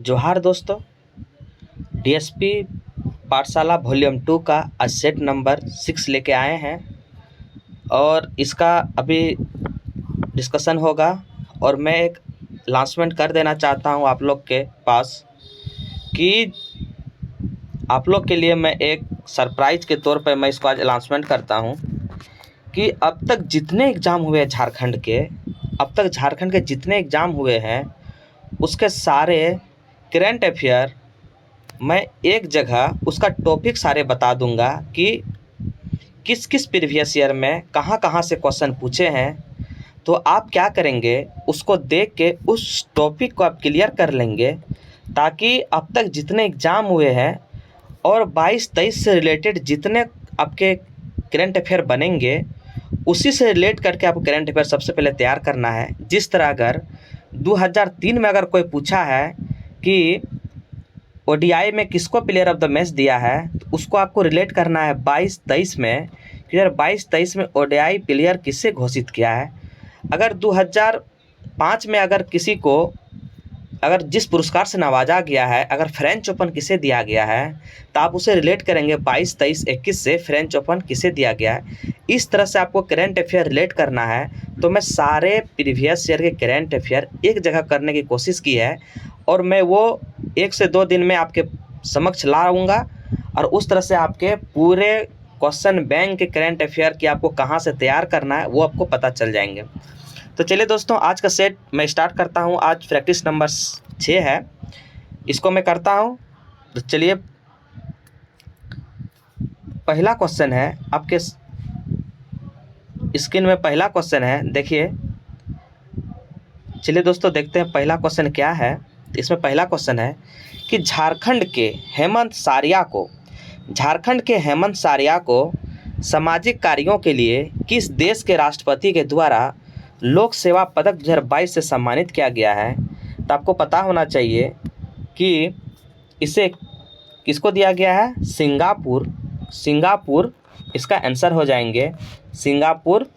जोहार दोस्तों। डीएसपी पाठशाला वॉल्यूम 2 का आज सेट नंबर 6 लेके आए हैं और इसका अभी डिस्कशन होगा। और मैं एक अनाउंसमेंट कर देना चाहता हूं आप लोग के पास कि आप लोग के लिए मैं एक सरप्राइज़ के तौर पे मैं इसको आज अनाउंसमेंट करता हूं कि अब तक जितने एग्ज़ाम हुए हैं झारखंड के जितने एग्ज़ाम हुए हैं उसके सारे करंट अफेयर मैं एक जगह उसका टॉपिक सारे बता दूंगा कि किस किस प्रीवियस ईयर में कहां से क्वेश्चन पूछे हैं। तो आप क्या करेंगे, उसको देख के उस टॉपिक को आप क्लियर कर लेंगे ताकि अब तक जितने एग्ज़ाम हुए हैं और 22-23 से रिलेटेड जितने आपके करंट अफेयर बनेंगे उसी से रिलेट करके आपको करंट अफेयर सबसे पहले तैयार करना है। जिस तरह अगर 2003 में अगर कोई पूछा है कि ओडीआई में किसको प्लेयर ऑफ द मैच दिया है तो उसको आपको रिलेट करना है 22-23 में कि यार 22-23 में ओडीआई प्लेयर किससे घोषित किया है। अगर 2005 में अगर किसी को अगर जिस पुरस्कार से नवाजा गया है, अगर फ्रेंच ओपन किसे दिया गया है तो आप उसे रिलेट करेंगे 22, 23, 21 से फ्रेंच ओपन किसे दिया गया है। इस तरह से आपको करंट अफेयर रिलेट करना है। तो मैं सारे प्रीवियस ईयर के करंट अफेयर एक जगह करने की कोशिश की है और मैं वो 1 से 2 दिन में आपके समक्ष लाऊंगा और उस तरह से आपके पूरे क्वेश्चन बैंक के करंट अफेयर की आपको कहाँ से तैयार करना है वो आपको पता चल जाएंगे। तो चलिए दोस्तों, आज का सेट मैं स्टार्ट करता हूं। आज प्रैक्टिस नंबर 6 है, इसको मैं करता हूं। तो चलिए, पहला क्वेश्चन है आपके स्क्रीन में, पहला क्वेश्चन है, देखिए। चलिए दोस्तों, देखते हैं पहला क्वेश्चन क्या है। इसमें पहला क्वेश्चन है कि झारखंड के हेमंत सारिया को सामाजिक कार्यों के लिए किस देश के राष्ट्रपति के द्वारा लोक सेवा पदक 2022 से सम्मानित किया गया है। तो आपको पता होना चाहिए कि इसे किसको दिया गया है, सिंगापुर इसका आंसर हो जाएंगे। सिंगापुर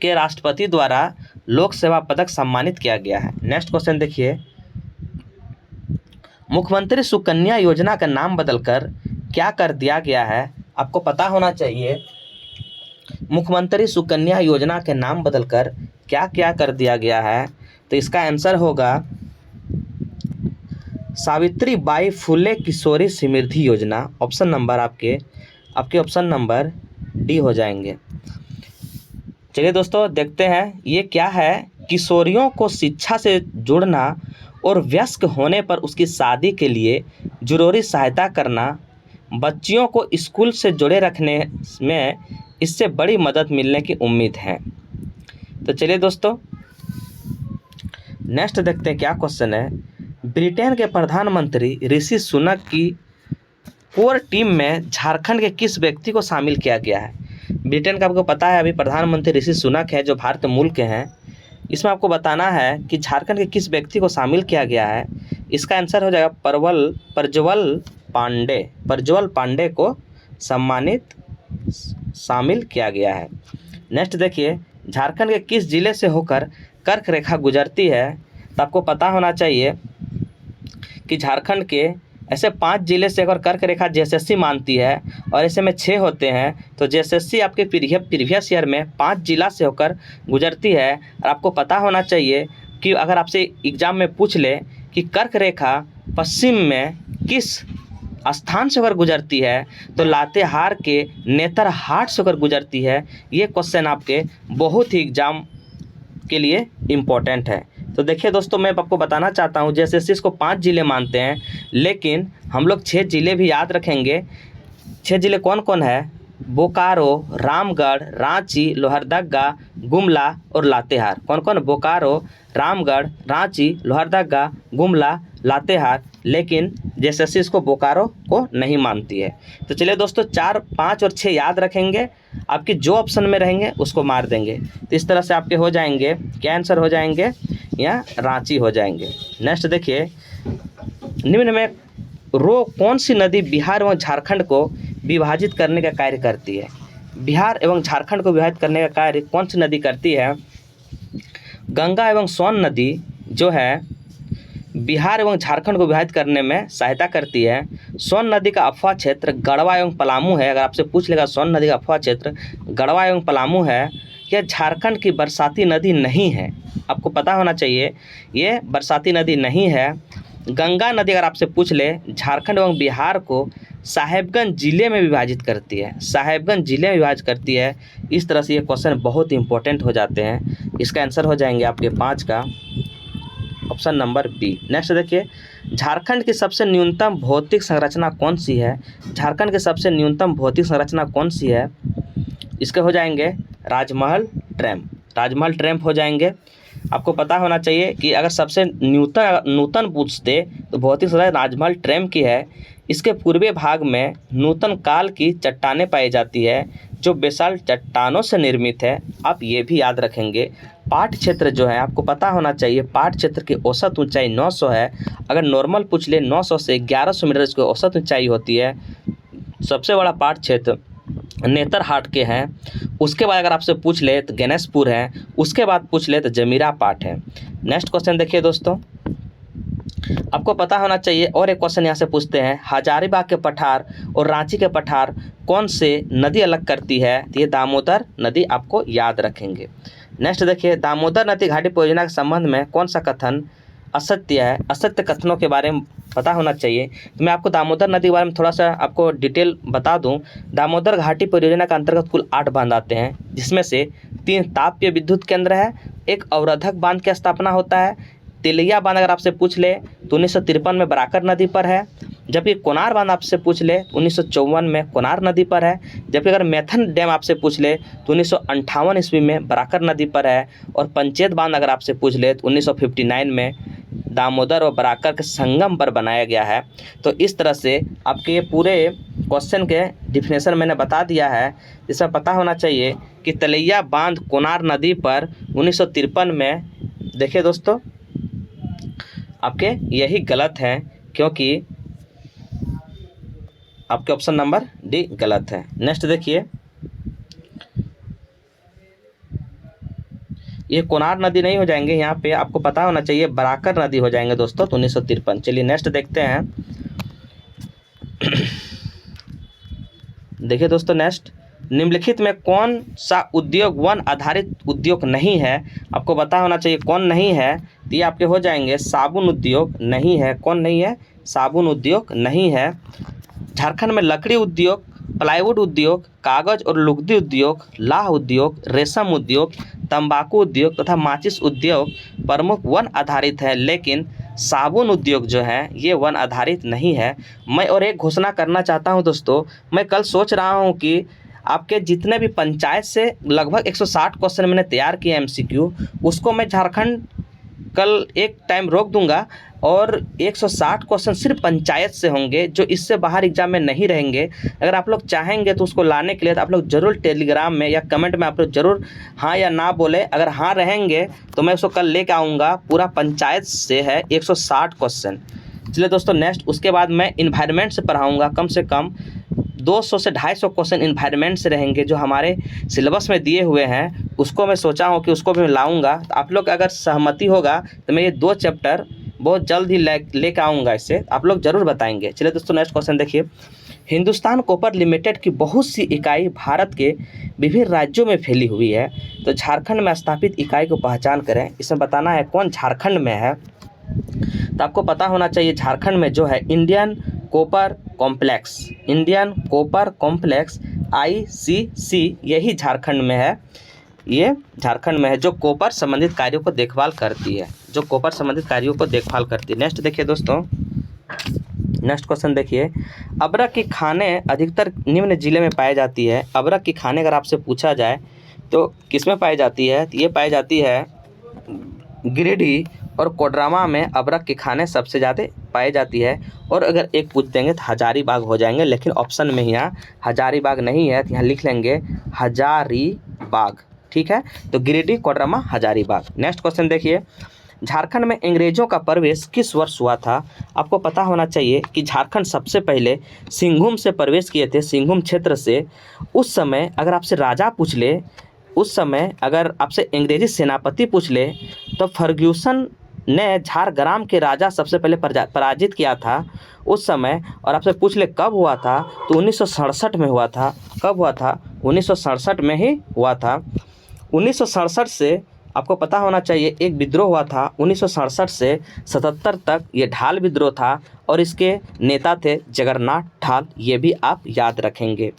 के राष्ट्रपति द्वारा लोक सेवा पदक सम्मानित किया गया है। नेक्स्ट क्वेश्चन देखिए, मुख्यमंत्री सुकन्या योजना का नाम बदलकर क्या कर दिया गया है। आपको पता होना चाहिए मुख्यमंत्री सुकन्या योजना के नाम बदलकर क्या क्या कर दिया गया है। तो इसका आंसर होगा सावित्रीबाई फुले किशोरी समृद्धि योजना। ऑप्शन नंबर आपके ऑप्शन नंबर डी हो जाएंगे। चलिए दोस्तों, देखते हैं ये क्या है। किशोरियों को शिक्षा से जुड़ना और वयस्क होने पर उसकी शादी के लिए जरूरी सहायता करना, बच्चियों को स्कूल से जुड़े रखने में इससे बड़ी मदद मिलने की उम्मीद है। तो चलिए दोस्तों, नेक्स्ट देखते हैं क्या क्वेश्चन है। ब्रिटेन के प्रधानमंत्री ऋषि सुनक की कोर टीम में झारखंड के किस व्यक्ति को शामिल किया गया है। ब्रिटेन का आपको पता है अभी प्रधानमंत्री ऋषि सुनक है जो भारत मूल के हैं। इसमें आपको बताना है कि झारखंड के किस व्यक्ति को शामिल किया गया है। इसका आंसर हो जाएगा प्रज्वल पांडे को शामिल किया गया है। नेक्स्ट देखिए, झारखंड के किस जिले से होकर कर्क रेखा गुजरती है। तो आपको पता होना चाहिए कि झारखंड के ऐसे 5 जिले से अगर कर्क रेखा जेएसएससी मानती है और ऐसे में 6 होते हैं। तो जेएसएससी आपके प्रीवियस ईयर में 5 जिला से होकर गुजरती है। और आपको पता होना चाहिए कि अगर आपसे एग्जाम में पूछ ले कि कर्क रेखा पश्चिम में किस स्थान से होकर गुजरती है तो लातेहार के नेतरहाट से होकर गुजरती है। ये क्वेश्चन आपके बहुत ही एग्जाम के लिए इम्पोर्टेंट है। तो देखिए दोस्तों, मैं आपको बताना चाहता हूँ जैसे इसको 5 जिले मानते हैं लेकिन हम लोग 6 जिले भी याद रखेंगे। 6 जिले कौन कौन है, बोकारो, रामगढ़, रांची, लोहरदगा, गुमला और लातेहार। कौन कौन, बोकारो, रामगढ़, रांची, लोहरदगा, गुमला, लातेहार। लेकिन जेएसएससी इसको बोकारो को नहीं मानती है। तो चलिए दोस्तों, 4, 5 और 6 याद रखेंगे, आपकी जो ऑप्शन में रहेंगे उसको मार देंगे। तो इस तरह से आपके हो जाएंगे, क्या आंसर हो जाएंगे, या रांची हो जाएंगे। नेक्स्ट देखिए, निम्न में कौन सी नदी बिहार एवं झारखंड को विभाजित करने का कार्य करती है। बिहार एवं झारखंड को विभाजित करने का कार्य कौन सी नदी करती है। गंगा एवं सोन नदी जो है बिहार एवं झारखंड को विभाजित करने में सहायता करती है। सोन नदी का अफवाह क्षेत्र गढ़वा एवं पलामू है। अगर आपसे पूछ लेगा सोन नदी का अफवाह क्षेत्र गढ़वा एवं पलामू है, यह झारखंड की बरसाती नदी नहीं है। आपको पता होना चाहिए ये बरसाती नदी नहीं है। गंगा नदी अगर आपसे पूछ ले, झारखंड एवं बिहार को साहेबगंज जिले में विभाजित करती है। साहेबगंज जिले में विभाजित करती है। इस तरह से ये क्वेश्चन बहुत इंपॉर्टेंट हो जाते हैं। इसका आंसर हो जाएंगे आपके 5 का ऑप्शन नंबर बी। नेक्स्ट देखिए, झारखंड की सबसे न्यूनतम भौतिक संरचना कौन सी है? झारखंड की सबसे न्यूनतम भौतिक संरचना कौन सी है? इसके हो जाएंगे राजमहल ट्रैम्प। राजमहल ट्रैम्प हो जाएंगे। आपको पता होना चाहिए कि अगर सबसे नूतन पूछते तो भौतिक संरचना राजमहल ट्रैम्प की है। इसके पूर्वी भाग में नूतन काल की चट्टानें पाई जाती है जो बेसाल्ट चट्टानों से निर्मित है। आप ये भी याद रखेंगे। पाट क्षेत्र जो है आपको पता होना चाहिए, पाट क्षेत्र की औसत ऊंचाई 900 है। अगर नॉर्मल पूछ ले 900 से 1100 मीटर इसकी औसत ऊंचाई होती है। सबसे बड़ा पाट क्षेत्र नेतरहाट के हैं। उसके बाद अगर आपसे पूछ ले तो गणेशपुर है। उसके बाद पूछ ले तो जमीरा पाट है। नेक्स्ट क्वेश्चन देखिए दोस्तों, आपको पता होना चाहिए और एक क्वेश्चन यहाँ से पूछते हैं, हजारीबाग के पठार और रांची के पठार कौन से नदी अलग करती है? तो ये दामोदर नदी आपको याद रखेंगे। नेक्स्ट देखिए, दामोदर नदी घाटी परियोजना के संबंध में कौन सा कथन असत्य है? असत्य कथनों के बारे में पता होना चाहिए। तो मैं आपको दामोदर नदी के बारे में थोड़ा सा आपको डिटेल बता दूं। दामोदर घाटी परियोजना के अंतर्गत कुल 8 बांध आते हैं, जिसमें से 3 तापीय विद्युत केंद्र है, एक अवरोधक बांध की स्थापना होता है। तिलैया बांध अगर आपसे पूछ ले तो 1953 में बराकर नदी पर है। जबकि कोनार बांध आपसे पूछ ले तो 1954 में कोनार नदी पर है। जबकि अगर मैथन डैम आपसे पूछ ले तो 1958 ईस्वी में बराकर नदी पर है। और पंचेत बांध अगर आपसे पूछ ले तो 1959 में दामोदर और बराकर के संगम पर बनाया गया है। तो इस तरह से आपके ये पूरे क्वेश्चन के डिफिनेशन मैंने बता दिया है, जिसमें पता होना चाहिए कि तिलैया बांध कोनार नदी पर 1953 में। देखिए दोस्तों, आपके यही गलत है, क्योंकि आपके ऑप्शन नंबर डी गलत है। नेक्स्ट देखिए, ये कोनार नदी नहीं हो जाएंगे, यहाँ पे आपको पता होना चाहिए बराकर नदी हो जाएंगे दोस्तों, तो 1953। चलिए नेक्स्ट देखते हैं। देखिए दोस्तों, नेक्स्ट, निम्नलिखित में कौन सा उद्योग वन आधारित उद्योग नहीं है? आपको पता होना चाहिए कौन नहीं है। तो ये आपके हो जाएंगे साबुन उद्योग नहीं है। कौन नहीं है? साबुन उद्योग नहीं है। झारखंड में लकड़ी उद्योग, प्लाईवुड उद्योग, कागज और लुगदी उद्योग, लाह उद्योग, रेशम उद्योग, तंबाकू उद्योग तथा माचिस उद्योग प्रमुख वन आधारित है, लेकिन साबुन उद्योग जो है ये वन आधारित नहीं है। मैं और एक घोषणा करना चाहता हूं दोस्तों, मैं कल सोच रहा हूं कि आपके जितने भी पंचायत से लगभग 160 क्वेश्चन मैंने तैयार किया MCQ, उसको मैं झारखंड कल एक टाइम रोक दूंगा और 160 क्वेश्चन सिर्फ पंचायत से होंगे, जो इससे बाहर एग्जाम में नहीं रहेंगे। अगर आप लोग चाहेंगे तो उसको लाने के लिए तो आप लोग जरूर टेलीग्राम में या कमेंट में आप लोग जरूर हाँ या ना बोले। अगर हाँ रहेंगे तो मैं उसको कल लेके आऊँगा। पूरा पंचायत से है 160 क्वेश्चन। चलिए दोस्तों, नेक्स्ट उसके बाद मैं इन्वायरमेंट से पढ़ाऊँगा। कम से कम 200 से 250 क्वेश्चन इन्वायरमेंट से रहेंगे, जो हमारे सिलेबस में दिए हुए हैं। उसको मैं सोचा हूँ कि उसको भी लाऊंगा। तो आप लोग अगर सहमति होगा तो मैं ये 2 चैप्टर बहुत जल्द ही लेकर आऊँगा। इससे आप लोग जरूर बताएंगे। चलिए दोस्तों, नेक्स्ट क्वेश्चन देखिए, हिंदुस्तान कॉपर लिमिटेड की बहुत सी इकाई भारत के विभिन्न राज्यों में फैली हुई है, तो झारखंड में स्थापित इकाई को पहचान करें। इसमें बताना है कौन झारखंड में है। तो आपको पता होना चाहिए झारखंड में जो है Indian copper complex, Indian copper complex ICC, यही झारखंड में है। ये झारखंड में है, जो कॉपर संबंधित कार्यों को देखभाल करती है, जो कॉपर संबंधित कार्यों को देखभाल करती है। नेक्स्ट देखिए दोस्तों, नेक्स्ट क्वेश्चन देखिए, अबरक की खानें अधिकतर निम्न जिले में पाई जाती है। अबरक की खानें अगर आपसे पूछा जाए तो किस में पाई जाती है? तो ये पाई जाती है गिरिडीह और कोडरमा में अबरक की खानें सबसे ज़्यादा पाई जाती है। और अगर एक पूछ देंगे तो हजारीबाग हो जाएंगे, लेकिन ऑप्शन में यहाँ हजारीबाग नहीं है, तो यहाँ लिख लेंगे हजारीबाग। ठीक है, तो गिरिडीह, कोडरमा, हजारीबाग। नेक्स्ट क्वेश्चन देखिए, झारखंड में अंग्रेजों का प्रवेश किस वर्ष हुआ था? आपको पता होना चाहिए कि झारखंड सबसे पहले सिंहभूम से प्रवेश किए थे, सिंहभूम क्षेत्र से। उस समय अगर आपसे राजा पूछ ले, उस समय अगर आपसे अंग्रेजी सेनापति पूछ ले, तो फर्ग्यूसन ने झारग्राम के राजा सबसे पहले पराजित किया था उस समय, और आपसे पूछ ले कब हुआ था, तो 1967 में हुआ था। कब हुआ था? 1967 में ही हुआ था। 1967 से आपको पता होना चाहिए एक विद्रोह हुआ था 1967 से 77 तक, ये ढाल विद्रोह था और इसके नेता थे जगन्नाथ ढाल, ये भी आप याद रखेंगे।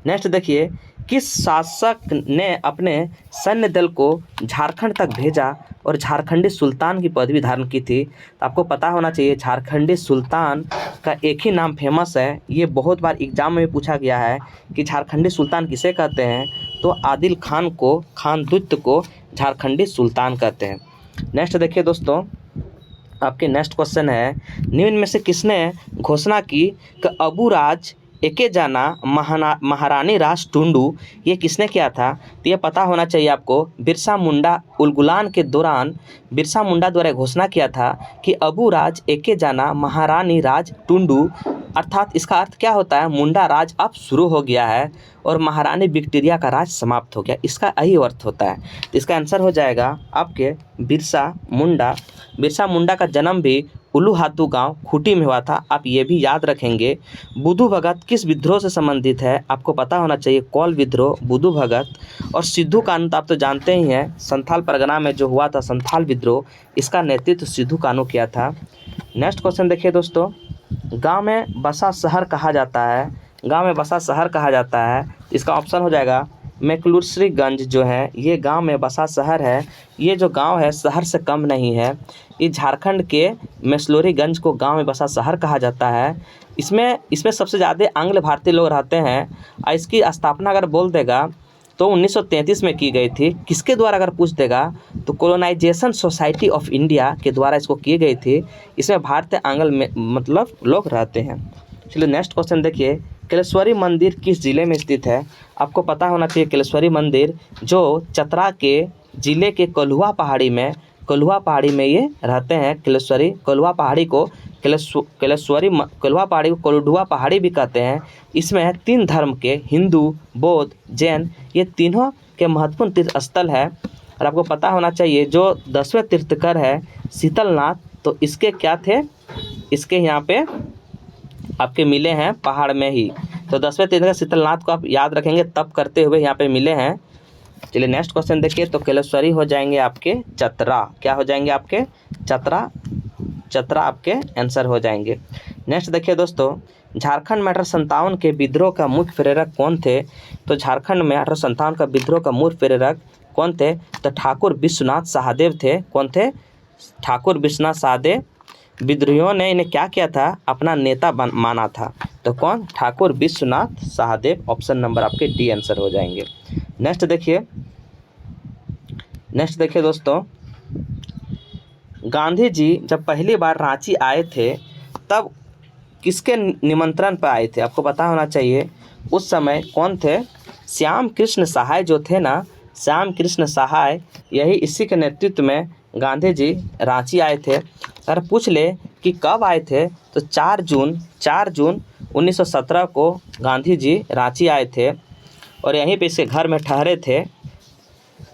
नेक्स्ट देखिए, किस शासक ने अपने सैन्य दल को झारखंड तक भेजा और झारखंडी सुल्तान की पदवी धारण की थी? तो आपको पता होना चाहिए झारखंडी सुल्तान का एक ही नाम फेमस है, ये बहुत बार एग्जाम में पूछा गया है कि झारखंडी सुल्तान किसे कहते हैं, तो आदिल खान को, खान द्वितीय को झारखंडी सुल्तान कहते हैं। नेक्स्ट देखिए दोस्तों, आपके नेक्स्ट क्वेश्चन है, निम्न में से किसने घोषणा की कि अबू राज एके जाना महारानी राज टुंडू, ये किसने किया था? तो ये पता होना चाहिए आपको, बिरसा मुंडा उलगुलान के दौरान बिरसा मुंडा द्वारा घोषणा किया था कि अबू राज एके जाना महारानी राज टुंडू, अर्थात इसका अर्थ क्या होता है, मुंडा राज अब शुरू हो गया है और महारानी विक्टोरिया का राज समाप्त हो गया, इसका यही अर्थ होता है। तो इसका आंसर हो जाएगा आपके बिरसा मुंडा। बिरसा मुंडा का जन्म भी उल्लूहातू गांव खूंटी में हुआ था, आप ये भी याद रखेंगे। बुद्धू भगत किस विद्रोह से संबंधित है? आपको पता होना चाहिए कोल विद्रोह, बुद्धू भगत। और सिद्धू कानू तो आप तो जानते ही हैं, संथाल परगना में जो हुआ था संथाल विद्रोह, इसका नेतृत्व सिद्धू कानू किया था। नेक्स्ट क्वेश्चन देखिए दोस्तों, गांव में बसा शहर कहा जाता है, गांव में बसा शहर कहा जाता है, इसका ऑप्शन हो जाएगा मैकलुस्ट्रीगंज जो है ये गांव में बसा शहर है। ये जो गांव है शहर से कम नहीं है, ये झारखंड के मैसलोरीगंज को गांव में बसा शहर कहा जाता है। इसमें सबसे ज़्यादा आंग्ल भारतीय लोग रहते हैं और इसकी स्थापना अगर बोल देगा तो 1933 में की गई थी। किसके द्वारा अगर पूछ देगा तो कोलोनाइजेशन सोसाइटी ऑफ इंडिया के द्वारा इसको की गई थी। इसमें भारतीय आंग्ल में मतलब लोग रहते हैं। चलिए नेक्स्ट क्वेश्चन देखिए, कलेश्वरी मंदिर किस जिले में स्थित है? आपको पता होना चाहिए कलेश्वरी मंदिर जो चतरा के जिले के कोल्हुआ पहाड़ी में ये रहते हैं। कलेश्वरी कोल्हुआ पहाड़ी को कोल्हुआ पहाड़ी को कोल्हुआ पहाड़ी भी कहते हैं। इसमें 3 धर्म के हिंदू, बौद्ध, जैन, ये तीनों के महत्वपूर्ण तीर्थ स्थल है। और आपको पता होना चाहिए जो 10वें तीर्थकर है शीतलनाथ, तो इसके क्या थे, इसके यहाँ पे आपके मिले हैं पहाड़ में ही। तो 10वें तीर्थकर शीतलनाथ को आप याद रखेंगे, तप करते हुए यहाँ पे मिले हैं। चलिए नेक्स्ट क्वेश्चन देखिए, तो कलेश्वरी हो जाएंगे आपके चतरा, क्या हो जाएंगे आपके चतरा आपके आंसर हो जाएंगे। नेक्स्ट देखिए दोस्तों, झारखंड में 1857 के विद्रोह का मुख्य प्रेरक कौन थे? तो झारखंड में 1857 का विद्रोह का मुख्य प्रेरक कौन थे? तो ठाकुर विश्वनाथ सहदेव थे। कौन थे? ठाकुर विश्वनाथ सहदेव। विद्रोहियों ने इन्हें क्या किया था? अपना नेता माना था। तो कौन? ठाकुर विश्वनाथ सहदेव। ऑप्शन नंबर आपके डी आंसर हो जाएंगे। नेक्स्ट देखिए दोस्तों, गांधी जी जब पहली बार रांची आए थे तब किसके निमंत्रण पर आए थे? आपको पता होना चाहिए उस समय कौन थे? श्याम कृष्ण सहाय जो थे ना, श्याम कृष्ण सहाय, यही इसी के नेतृत्व में गांधी जी रांची आए थे। अगर पूछ ले कि कब आए थे तो 4 जून 1917 को गांधी जी रांची आए थे और यहीं पे इसके घर में ठहरे थे।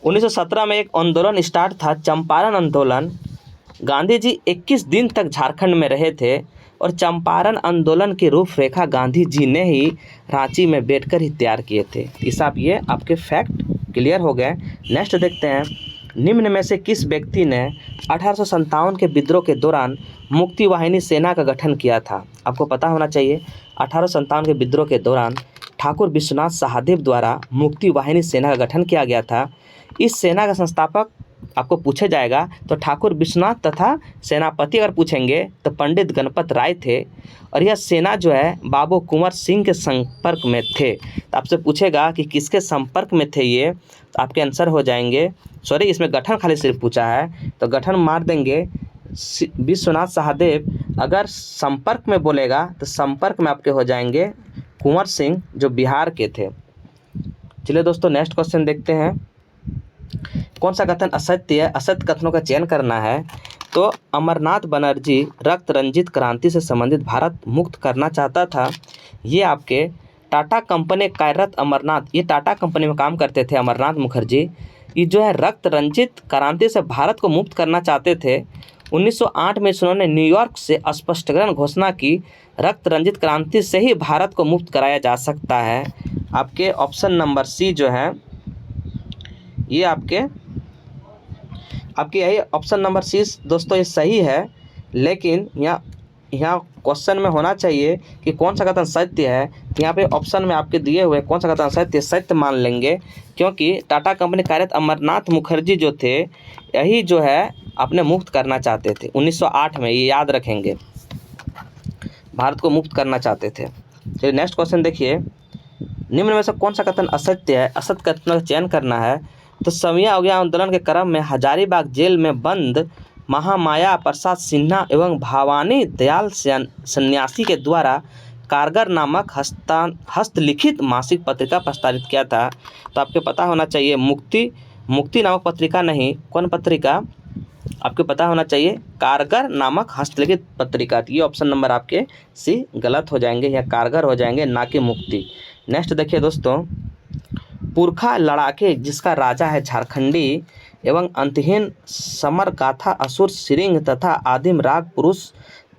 1917 में एक आंदोलन स्टार्ट था, चंपारण आंदोलन। गांधी जी 21 दिन तक झारखंड में रहे थे और चंपारण आंदोलन की रूपरेखा गांधी जी ने ही रांची में बैठकर ही तैयार किए थे। इस आप ये आपके फैक्ट क्लियर हो गए। नेक्स्ट देखते हैं, निम्न में से किस व्यक्ति ने 1857 के विद्रोह के दौरान मुक्ति वाहिनी सेना का गठन किया था? आपको पता होना चाहिए 1857 के विद्रोह के दौरान ठाकुर विश्वनाथ सहदेव द्वारा मुक्ति वाहिनी सेना का गठन किया गया था। इस सेना का संस्थापक आपको पूछा जाएगा तो ठाकुर विश्वनाथ तथा सेनापति अगर पूछेंगे तो पंडित गणपत राय थे। और यह सेना जो है बाबू कुंवर सिंह के संपर्क में थे। तो आपसे पूछेगा कि किसके संपर्क में थे ये, तो आपके आंसर हो जाएंगे, सॉरी इसमें गठन खाली सिर्फ पूछा है तो गठन मार देंगे विश्वनाथ सहदेव। अगर संपर्क में बोलेगा तो संपर्क में आपके हो जाएंगे कुंवर सिंह जो बिहार के थे। चलिए दोस्तों नेक्स्ट क्वेश्चन देखते हैं, कौन सा कथन असत्य है? असत्य कथनों का चयन करना है। तो अमरनाथ बनर्जी रक्त रंजित क्रांति से संबंधित भारत मुक्त करना चाहता था। ये आपके टाटा कंपनी कार्यरत अमरनाथ, ये टाटा कंपनी में काम करते थे अमरनाथ मुखर्जी। ये जो है रक्त रंजित क्रांति से भारत को मुक्त करना चाहते थे 1908 में इन्होंने न्यूयॉर्क से स्पष्टीकरण घोषणा की, रक्त रंजित क्रांति से ही भारत को मुक्त कराया जा सकता है। आपके ऑप्शन नंबर सी जो है ये आपके यही ऑप्शन नंबर सी दोस्तों ये सही है, लेकिन यहाँ क्वेश्चन में होना चाहिए कि कौन सा कथन सत्य है। तो यहाँ पे ऑप्शन में आपके दिए हुए कौन सा कथन सत्य मान लेंगे, क्योंकि टाटा कंपनी कार्यरत अमरनाथ मुखर्जी जो थे यही जो है अपने मुक्त करना चाहते थे 1908 में, ये याद रखेंगे, भारत को मुक्त करना चाहते थे। चलिए नेक्स्ट क्वेश्चन देखिए, निम्न में से कौन सा कथन असत्य है, असत्य कथन का चयन करना है। तो सविया अवज्ञा आंदोलन के क्रम में हजारीबाग जेल में बंद महामाया प्रसाद सिन्हा एवं भवानी दयाल सन्यासी के द्वारा कारगर नामक हस्तलिखित मासिक पत्रिका प्रसारित किया था। तो आपको पता होना चाहिए मुक्ति नामक पत्रिका नहीं, कौन पत्रिका आपको पता होना चाहिए, कारगर नामक हस्तलिखित पत्रिका। ये ऑप्शन नंबर आपके सी गलत हो जाएंगे, या कारगर हो जाएंगे, ना कि मुक्ति। नेक्स्ट देखिए दोस्तों, पुरखा लड़ाके जिसका राजा है झारखंडी एवं अंतहीन समर गाथा असुर सिरिंग तथा आदिम राग पुरुष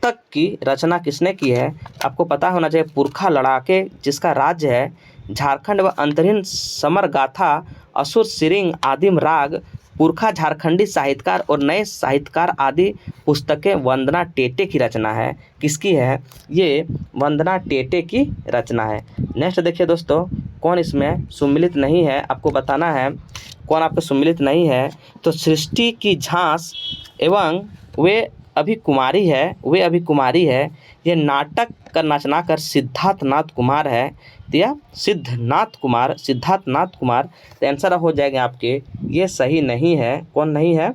तक की रचना किसने की है। आपको पता होना चाहिए, पुरखा लड़ाके जिसका राज्य है झारखंड व अंतहीन समर गाथा असुर सिरिंग आदिम राग पुरखा झारखंडी साहित्यकार और नए साहित्यकार आदि पुस्तकें वंदना टेटे की रचना है। किसकी है, ये वंदना टेटे की रचना है। नेक्स्ट देखिए दोस्तों, कौन इसमें सम्मिलित नहीं है, आपको बताना है कौन आपको सम्मिलित नहीं है। तो सृष्टि की झांस एवं वे अभी कुमारी है, ये नाटक का रचना कर सिद्धार्थ नाथ कुमार है। तो यह सिद्धार्थ नाथ कुमार। तो आंसर हो जाएगा आपके, ये सही नहीं है। कौन नहीं है,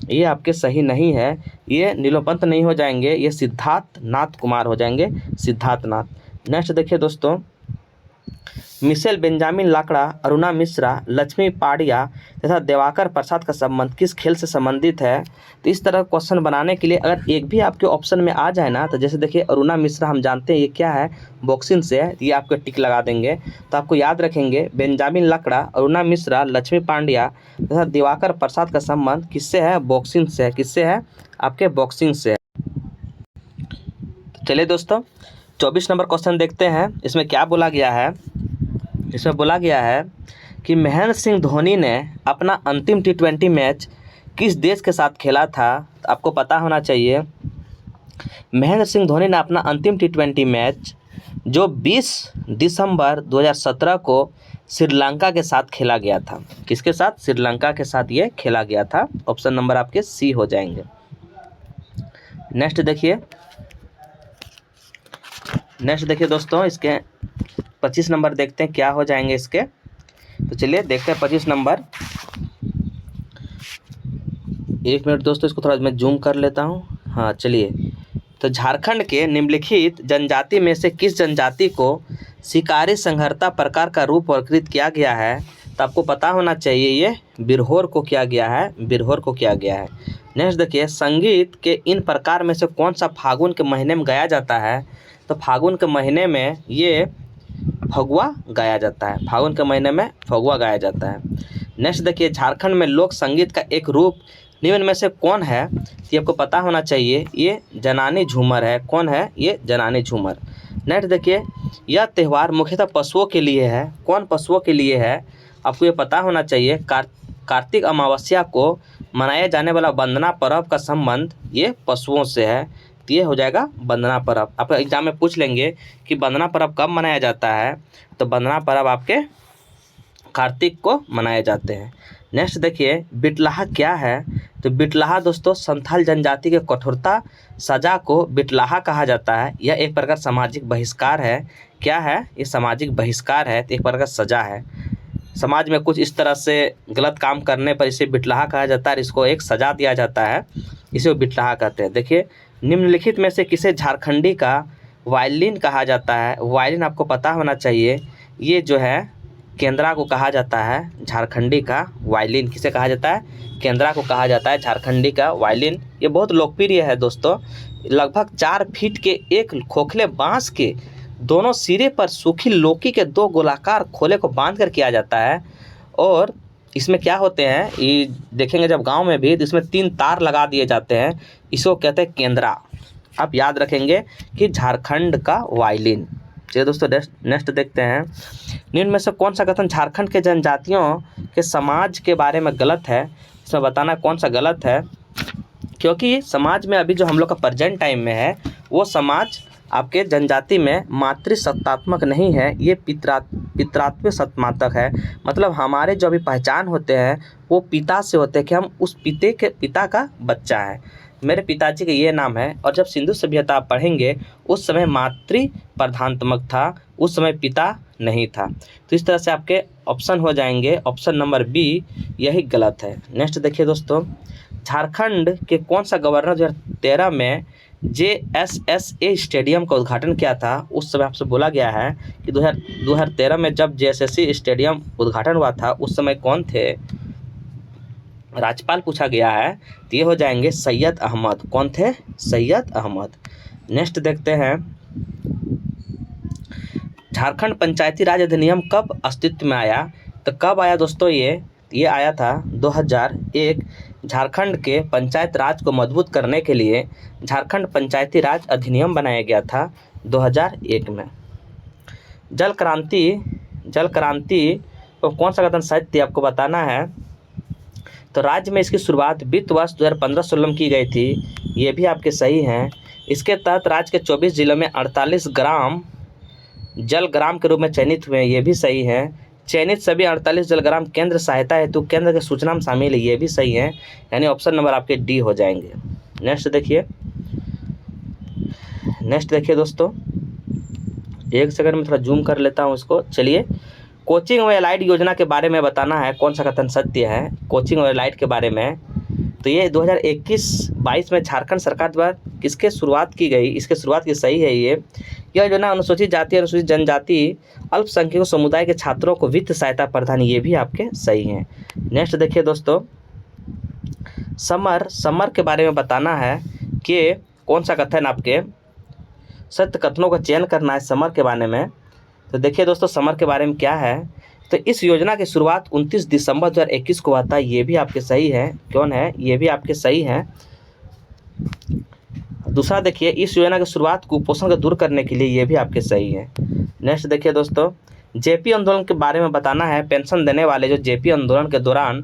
ये आपके सही नहीं है, ये नीलोपंत नहीं हो जाएंगे, ये सिद्धार्थ नाथ कुमार हो जाएंगे, सिद्धार्थ नाथ। नेक्स्ट देखिए दोस्तों, मिशेल बेंजामिन लाकड़ा, अरुणा मिश्रा, लक्ष्मी पाड़िया तथा दिवाकर प्रसाद का संबंध किस खेल से संबंधित है। तो इस तरह क्वेश्चन बनाने के लिए अगर एक भी आपके ऑप्शन में आ जाए ना, तो जैसे देखिए अरुणा मिश्रा हम जानते हैं ये क्या है, बॉक्सिंग से है, ये आपको टिक लगा देंगे। तो आपको याद रखेंगे बेंजामिन लाकड़ा, अरुणा मिश्रा, लक्ष्मी पांड्या तथा दिवाकर प्रसाद का संबंध किससे है, बॉक्सिंग से है। किससे है, आपके बॉक्सिंग से है। चलिए दोस्तों 24 नंबर क्वेश्चन देखते हैं, इसमें क्या बोला गया है। इसमें बोला गया है कि महेंद्र सिंह धोनी ने अपना अंतिम T20 मैच किस देश के साथ खेला था। तो आपको पता होना चाहिए, महेंद्र सिंह धोनी ने अपना अंतिम T20 मैच जो 20 दिसंबर 2017 को श्रीलंका के साथ खेला गया था। किसके साथ, श्रीलंका के साथ ये खेला गया था। ऑप्शन नंबर आपके सी हो जाएंगे। नेक्स्ट देखिए दोस्तों, इसके 25 नंबर देखते हैं क्या हो जाएंगे इसके। तो चलिए देखते हैं 25 नंबर। एक मिनट दोस्तों, इसको थोड़ा मैं जूम कर लेता हूँ। हाँ चलिए, तो झारखंड के निम्नलिखित जनजाति में से किस जनजाति को शिकारी संहर्ता प्रकार का रूप वर्गीकृत किया गया है। तो आपको पता होना चाहिए, ये बिरहोर को किया गया है, नेक्स्ट देखिए, संगीत के इन प्रकार में से कौन सा फागुन के महीने में गाया जाता है। तो फागुन के महीने में ये फगुआ गाया जाता है, नेक्स्ट देखिए, झारखंड में लोक संगीत का एक रूप निम्न में से कौन है। ये आपको पता होना चाहिए, ये जनानी झूमर है। कौन है, ये जनानी झूमर। नेक्स्ट देखिए, यह त्यौहार मुख्यतः पशुओं के लिए है। कौन पशुओं के लिए है, आपको ये पता होना चाहिए। कार्तिक अमावस्या को मनाया जाने वाला वंदना पर्व का संबंध ये पशुओं से है। तो ये हो जाएगा वंदना पर्व। आप एग्जाम में पूछ लेंगे कि वंदना पर्व कब मनाया जाता है। तो वंदना पर्व आपके कार्तिक को मनाए जाते हैं। नेक्स्ट देखिए, बिटलाहा क्या है। तो बिटलाहा दोस्तों संथाल जनजाति के कठोरता सजा को बिटलाहा कहा जाता है। यह एक प्रकार सामाजिक बहिष्कार है। क्या है, ये सामाजिक बहिष्कार है, तो एक प्रकार सजा है। समाज में कुछ इस तरह से गलत काम करने पर इसे बिटलाहा कहा जाता है, इसको एक सजा दिया जाता है, इसे बिटलाहा कहते हैं। देखिए, निम्नलिखित में से किसे झारखंडी का वायलिन कहा जाता है। वायलिन आपको पता होना चाहिए, ये जो है केंद्रा को कहा जाता है। झारखंडी का वायलिन किसे कहा जाता है, केंद्रा को कहा जाता है झारखंडी का वायलिन। ये बहुत लोकप्रिय है दोस्तों। लगभग 4 फीट के एक खोखले बांस के दोनों सिरे पर सूखी लौकी के 2 गोलाकार खोले को बांधकर किया जाता है और इसमें क्या होते हैं ये देखेंगे जब गांव में भी, तो इसमें 3 तार लगा दिए जाते हैं, इसको कहते हैं केंद्रा। आप याद रखेंगे कि झारखंड का वायलिन। चलिए दोस्तों नेक्स्ट देखते हैं, निम्न में से कौन सा कथन झारखंड के जनजातियों के समाज के बारे में गलत है, इसमें बताना कौन सा गलत है। क्योंकि समाज में अभी जो हम लोग का प्रेजेंट टाइम में है वो समाज आपके जनजाति में मातृसत्तात्मक नहीं है, ये पितृत्व सत्तात्मक है। मतलब हमारे जो अभी पहचान होते हैं वो पिता से होते हैं कि हम उस पिता का बच्चा है। मेरे पिताजी का ये नाम है। और जब सिंधु सभ्यता आप पढ़ेंगे उस समय मातृ प्रधानात्मक था, उस समय पिता नहीं था। तो इस तरह से आपके ऑप्शन हो जाएंगे ऑप्शन नंबर बी, यही गलत है। नेक्स्ट देखिए दोस्तों, झारखंड के कौन सा गवर्नर 2013 में JSSA स्टेडियम का उद्घाटन किया था। उस समय आपसे बोला गया है कि 2013 में जब JSSA स्टेडियम उद्घाटन हुआ था उस समय कौन थे, राज्यपाल पूछा गया है। तो ये हो जाएंगे सैयद अहमद। कौन थे, सैयद अहमद। नेक्स्ट देखते हैं, झारखंड पंचायती राज अधिनियम कब अस्तित्व में आया। तो कब आया दोस्तों, ये आया था 2001। झारखंड के पंचायत राज को मजबूत करने के लिए झारखंड पंचायती राज अधिनियम बनाया गया था 2001 में। जल क्रांति को कौन सा कथन सत्य थी आपको बताना है। तो राज्य में इसकी शुरुआत वित्त वर्ष 2015-16 की गई थी, ये भी आपके सही हैं। इसके तहत राज्य के 24 जिलों में 48 ग्राम जल ग्राम के रूप में चयनित हुए हैं, ये भी सही है। चयनित सभी 48 जल ग्राम केंद्र सहायता हेतु केंद्र के सूचना में शामिल है, ये भी सही है। यानी ऑप्शन नंबर आपके डी हो जाएंगे। नेक्स्ट देखिए दोस्तों, एक सेकंड में थोड़ा जूम कर लेता हूँ इसको। चलिए, कोचिंग और एलाइड योजना के बारे में बताना है कौन सा कथन सत्य है कोचिंग और एलाइड के बारे में। तो ये 2021-22 में झारखंड सरकार द्वारा किसके शुरुआत की गई, इसके शुरुआत की सही है। यह योजना अनुसूचित जाति, अनुसूचित जनजाति, अल्पसंख्यक समुदाय के छात्रों को वित्त सहायता प्रदान, ये भी आपके सही हैं। नेक्स्ट देखिए दोस्तों, समर के बारे में बताना है कि कौन सा कथन आपके सत्य कथनों का चयन करना है समर के बारे में। तो देखिए दोस्तों, समर के बारे में क्या है। तो इस योजना की शुरुआत 29 दिसंबर 2021 को हुआ था, ये भी आपके सही है। कौन है, ये भी आपके सही है। दूसरा देखिए, इस योजना की शुरुआत कुपोषण को दूर करने के लिए, ये भी आपके सही है। नेक्स्ट देखिए दोस्तों, जेपी आंदोलन के बारे में बताना है। पेंशन देने वाले जो जेपी आंदोलन के दौरान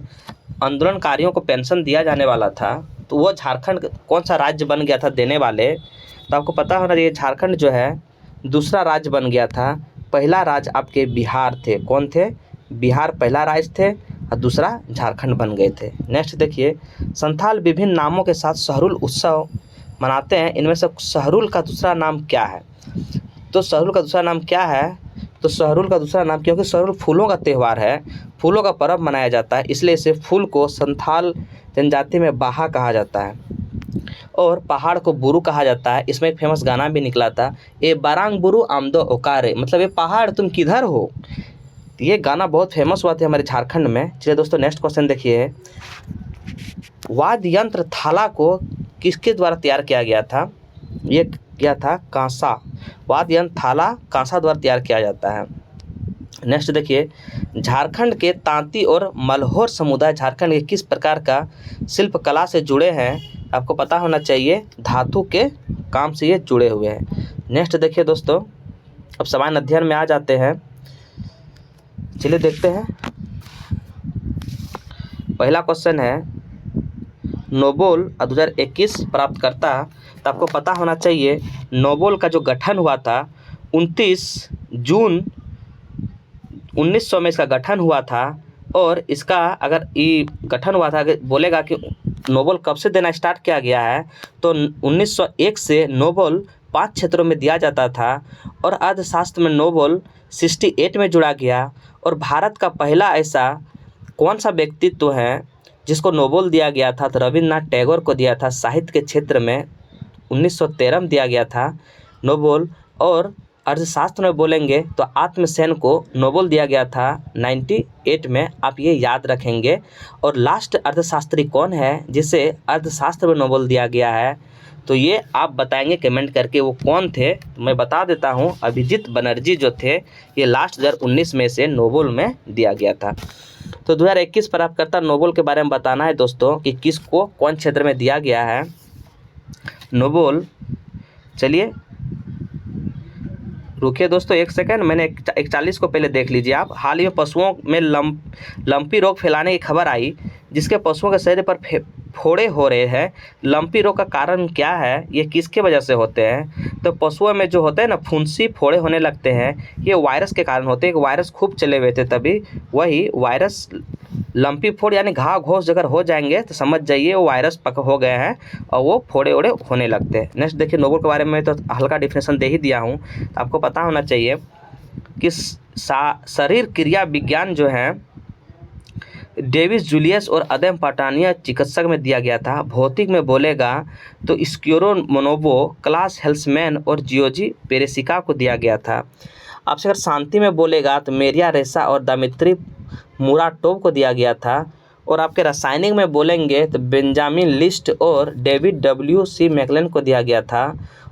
आंदोलनकारियों को पेंशन दिया जाने वाला था, तो वो झारखंड कौन सा राज्य बन गया था देने वाले। तो आपको पता होना चाहिए, झारखंड जो है दूसरा राज्य बन गया था। पहला राज्य आपके बिहार थे। कौन थे, बिहार पहला राज्य थे और दूसरा झारखंड बन गए थे। नेक्स्ट देखिए, संथाल विभिन्न नामों के साथ सहरुल उत्सव मनाते हैं, इनमें से सहरुल का दूसरा नाम क्या है। तो सहरुल का दूसरा नाम क्या है, तो सहरुल का दूसरा नाम, क्योंकि सहरुल फूलों का त्यौहार है, फूलों का पर्व मनाया जाता है, इसलिए इसे फूल को संथाल जनजाति में बाहा कहा जाता है और पहाड़ को बुरु कहा जाता है। इसमें एक फेमस गाना भी निकला था, ए बारांग बुरु आमदो ओकारे, मतलब ये पहाड़ तुम किधर हो। ये गाना बहुत फेमस हुआ था हमारे झारखंड में। चलिए दोस्तों, नेक्स्ट क्वेश्चन देखिए, वाद्य यंत्र थाला को किसके द्वारा तैयार किया गया था। ये क्या था, कांसा। वाद्य यंत्र थाला कांसा द्वारा तैयार किया जाता है। नेक्स्ट देखिए, झारखंड के तांती और मल्होर समुदाय झारखंड के किस प्रकार का शिल्प कला से जुड़े हैं। आपको पता होना चाहिए, धातु के काम से ये जुड़े हुए हैं। नेक्स्ट देखिए दोस्तों, अब सामान्य अध्ययन में आ जाते हैं। चलिए देखते हैं, पहला क्वेश्चन है, नोबेल 2021 प्राप्तकर्ता। तो आपको पता होना चाहिए, नोबेल का जो गठन हुआ था 29 जून 1900 में इसका गठन हुआ था। और इसका अगर ये गठन हुआ था, अगर बोलेगा कि नोबेल कब से देना स्टार्ट किया गया है, तो 1901 से नोबेल 5 क्षेत्रों में दिया जाता था। और अर्थशास्त्र में नोबेल 68 में जुड़ा गया। और भारत का पहला ऐसा कौन सा व्यक्तित्व है जिसको नोबेल दिया गया था, तो रविन्द्रनाथ टैगोर को दिया था। साहित्य के क्षेत्र में 1913 में दिया गया था नोबेल। और अर्थशास्त्र में बोलेंगे तो आत्मसेन को नोबेल दिया गया था 98 में, आप ये याद रखेंगे। और लास्ट अर्थशास्त्री कौन है जिसे अर्थशास्त्र में नोबेल दिया गया है, तो ये आप बताएंगे कमेंट करके वो कौन थे। तो मैं बता देता हूँ, अभिजीत बनर्जी जो थे ये लास्ट 2019 में से नोबेल में दिया गया था। तो 2021 प्राप्तकर्ता नोबेल के बारे में बताना है दोस्तों कि किसको कौन क्षेत्र में दिया गया है नोबेल। चलिए रुकिए दोस्तों एक सेकंड, मैंने 41 को पहले देख लीजिए आप। हाल ही में पशुओं में लंपी रोग फैलाने की खबर आई, जिसके पशुओं के शरीर पर फोड़े हो रहे हैं। लंपी रोग का कारण क्या है, ये किसके वजह से होते हैं? तो पशुओं में जो होते हैं ना फुंसी फोड़े होने लगते हैं, ये वायरस के कारण होते हैं। वायरस खूब चले हुए थे तभी, वही वायरस लंपी फोड़ यानी घाव घोष अगर हो जाएंगे तो समझ जाइए वो वायरस पक हो गए हैं और वो फोड़े ओड़े होने लगते हैं। नेक्स्ट देखिए, नोबेल के बारे में तो हल्का डिफिनेशन दे ही दिया हूँ, तो आपको पता होना चाहिए कि शरीर क्रिया विज्ञान जो है डेविस जूलियस और अदम पटानिया चिकित्सक में दिया गया था। भौतिक में बोलेगा तो स्क्यूरो मोनोबो, क्लास हेल्समैन और जियोजी पेरेसिका को दिया गया था। आपसे अगर शांति में बोलेगा तो मेरिया रेसा और दमित्री मुराटोव को दिया गया था। और आपके रासायनिक में बोलेंगे तो बेंजामिन लिस्ट और डेविड WC मैकलन को दिया गया था।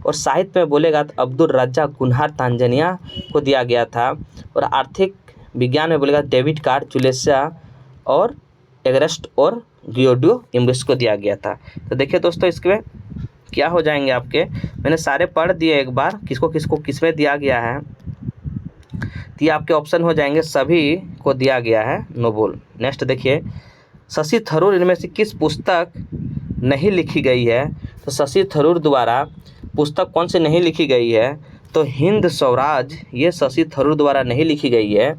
और साहित्य में बोलेगा तो अब्दुल रज्जाक गुनहार तांजानिया को दिया गया था। और आर्थिक विज्ञान में बोलेगा डेविड कार्ड जुलेसा और एगरेस्ट और गियोडियो इम्ब्रिस को दिया गया था। तो देखिए दोस्तों इसमें क्या हो जाएंगे आपके, मैंने सारे पढ़ दिए एक बार किसको किसको किसमें दिया गया है। तो ये आपके ऑप्शन हो जाएंगे, सभी को दिया गया है नोबेल। नेक्स्ट देखिए, शशि थरूर इनमें से किस पुस्तक नहीं लिखी गई है? तो शशि थरूर द्वारा पुस्तक कौन सी नहीं लिखी गई है? तो हिंद स्वराज, ये शशि थरूर द्वारा नहीं लिखी गई है।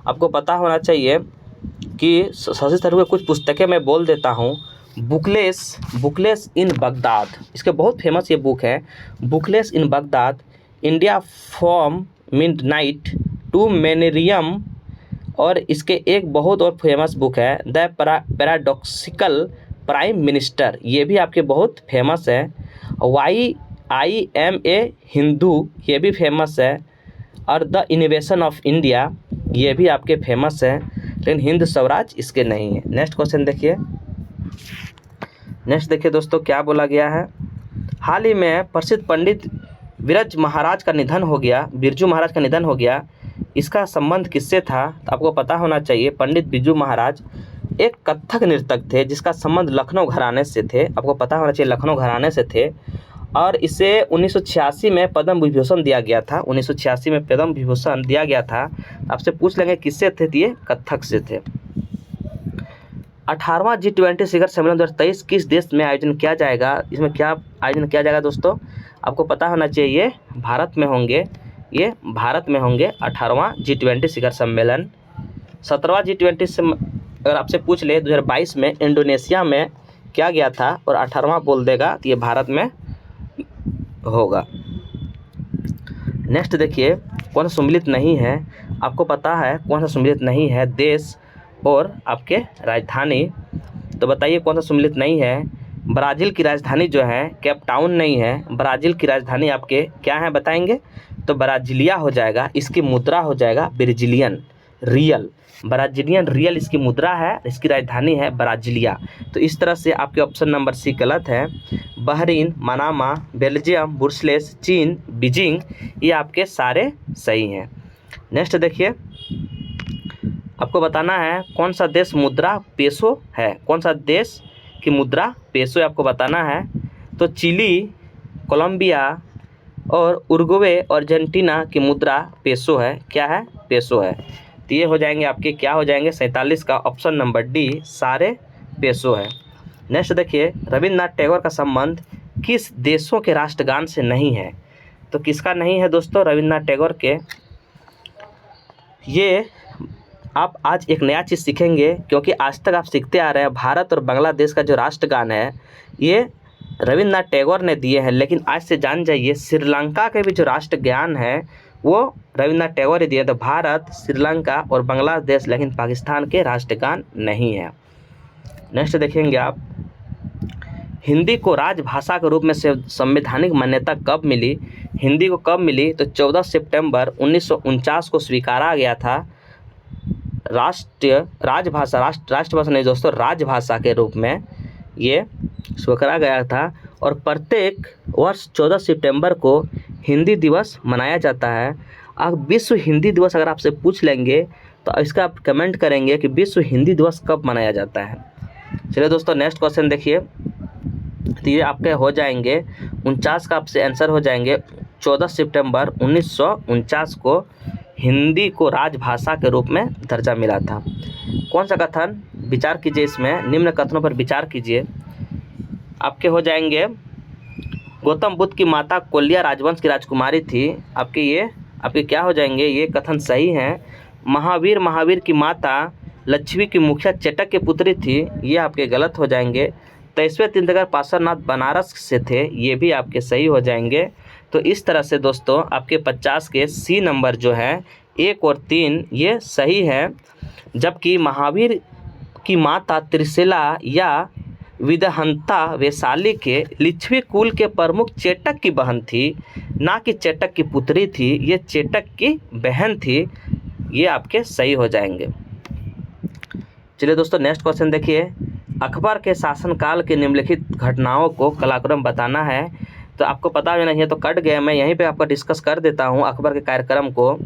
आपको पता होना चाहिए कि शशि थरूर की कुछ पुस्तकें मैं बोल देता हूँ। बुकलेस इन बगदाद, इसके बहुत फेमस ये बुक है। Bookless in Baghdad, India from midnight to millennium, और इसके एक बहुत और फेमस बुक है द पैराडॉक्सिकल प्राइम मिनिस्टर, ये भी आपके बहुत फेमस है। YIMA हिंदू, ये भी फेमस है। और द इनोवेशन ऑफ इंडिया, ये भी आपके फेमस है, लेकिन हिंद स्वराज इसके नहीं है। नेक्स्ट क्वेश्चन देखिए, नेक्स्ट देखिए दोस्तों क्या बोला गया है। हाल ही में प्रसिद्ध पंडित बिरजू महाराज का निधन हो गया, इसका संबंध किससे था? तो आपको पता होना चाहिए पंडित बिरजू महाराज एक कथक नर्तक थे जिसका संबंध लखनऊ घराने से थे। आपको पता होना चाहिए लखनऊ घराने से थे। और इसे 1986 में पद्म विभूषण दिया गया था। 1986 में पद्म विभूषण दिया गया था। आपसे पूछ लेंगे किससे थे? ये कथक से थे। 18वां G20 शिखर सम्मेलन 2023 किस देश में आयोजन किया जाएगा? इसमें क्या आयोजन किया जाएगा दोस्तों? आपको पता होना चाहिए भारत में होंगे, ये भारत में होंगे 18वां G20 शिखर सम्मेलन। 17वां G20 से अगर आपसे पूछ ले 2022 में इंडोनेशिया में किया गया था और 18वां बोल देगा तो ये भारत में होगा। नेक्स्ट देखिए, कौन सा सम्मिलित नहीं है? आपको पता है कौन सा सम्मिलित नहीं है? देश और आपके राजधानी। तो बताइए कौन सा सम्मिलित नहीं है? ब्राज़ील की राजधानी जो है केप टाउन नहीं है। ब्राज़ील की राजधानी आपके क्या है बताएंगे? तो ब्राज़ीलिया हो जाएगा। इसकी मुद्रा हो जाएगा ब्राज़ीलियन रियल। ब्राज़ीलियन रियल इसकी मुद्रा है, इसकी राजधानी है ब्राज़ीलिया। तो इस तरह से आपके ऑप्शन नंबर सी गलत है। बहरीन, मनामा, बेल्जियम, ब्रुसेल्स, चीन, बीजिंग, ये आपके सारे सही हैं। नेक्स्ट देखिए, आपको बताना है कौन सा देश मुद्रा पेसो है? कौन सा देश की मुद्रा पेसो है आपको बताना है। तो चिली, कोलंबिया और उरुग्वे, अर्जेंटीना की मुद्रा पेसो है। क्या है? पेसो है। तो ये हो जाएंगे आपके क्या हो जाएंगे? 47 का ऑप्शन नंबर डी सारे पेसो है। नेक्स्ट देखिए, रविन्द्रनाथ टैगोर का संबंध किस देशों के राष्ट्रगान से नहीं है? तो किसका नहीं है दोस्तों? रविन्द्रनाथ टैगोर के। ये आप आज एक नया चीज़ सीखेंगे क्योंकि आज तक आप सीखते आ रहे हैं। भारत और बांग्लादेश का जो राष्ट्रगान है ये रविन्द्रनाथ टैगोर ने दिए हैं, लेकिन आज से जान जाइए श्रीलंका के भी जो राष्ट्रगान है वो रविन्द्रनाथ टैगोर ही दिए। तो भारत, श्रीलंका और बांग्लादेश, लेकिन पाकिस्तान के राष्ट्रगान नहीं है। नेक्स्ट देखेंगे आप, हिंदी को राजभाषा के रूप में संवैधानिक मान्यता कब मिली? हिंदी को कब मिली? तो 14 सितंबर 1949 को स्वीकारा गया था राजभाषा नहीं दोस्तों, राजभाषा के रूप में ये स्वीकारा गया था। और प्रत्येक वर्ष 14 सितंबर को हिंदी दिवस मनाया जाता है। अब विश्व हिंदी दिवस अगर आपसे पूछ लेंगे तो इसका आप कमेंट करेंगे कि विश्व हिंदी दिवस कब मनाया जाता है। चलिए दोस्तों नेक्स्ट क्वेश्चन देखिए, तो ये आपके हो जाएंगे 49 का आपसे आंसर हो जाएंगे 14 सितंबर 1949 को हिंदी को राजभाषा के रूप में दर्जा मिला था। कौन सा कथन, विचार कीजिए, इसमें निम्न कथनों पर विचार कीजिए। आपके हो जाएंगे गौतम बुद्ध की माता कोलिया राजवंश की राजकुमारी थी, आपके क्या हो जाएंगे, ये कथन सही है। महावीर की माता लक्ष्मी की मुखिया चेटक की पुत्री थी, ये आपके गलत हो जाएंगे। 23वें तीर्थंकर पार्श्वनाथ बनारस से थे, ये भी आपके सही हो जाएंगे। तो इस तरह से दोस्तों आपके 50 के सी नंबर जो है 1 और 3 ये सही है। जबकि महावीर की माता त्रिशिला या विदहंता वैशाली के लिच्छवी कुल के प्रमुख चेटक की बहन थी, ना कि चेटक की पुत्री थी, ये चेटक की बहन थी, ये आपके सही हो जाएंगे। चलिए दोस्तों नेक्स्ट क्वेश्चन देखिए, अकबर के शासनकाल के निम्नलिखित घटनाओं को कालक्रम बताना है। तो आपको पता भी नहीं है तो कट गया, मैं यहीं पे आपको डिस्कस कर देता हूँ अकबर के कार्यक्रम को।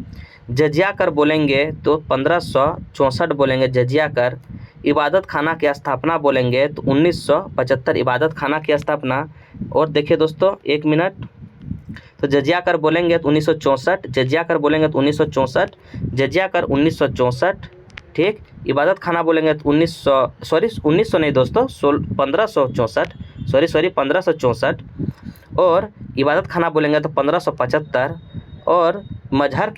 जजिया कर बोलेंगे तो 1564 बोलेंगे जजिया कर। इबादत खाना की स्थापना बोलेंगे तो 1975 इबादत खाना की स्थापना। और देखिए दोस्तों 1 मिनट, तो जजिया कर बोलेंगे तो 1964, जजिया कर बोलेंगे तो 1964, जजिया कर 1964, ठीक। इबादत खाना बोलेंगे तो 1900 नहीं दोस्तों, 1564, और इबादत खाना बोलेंगे तो 1575, और मजहर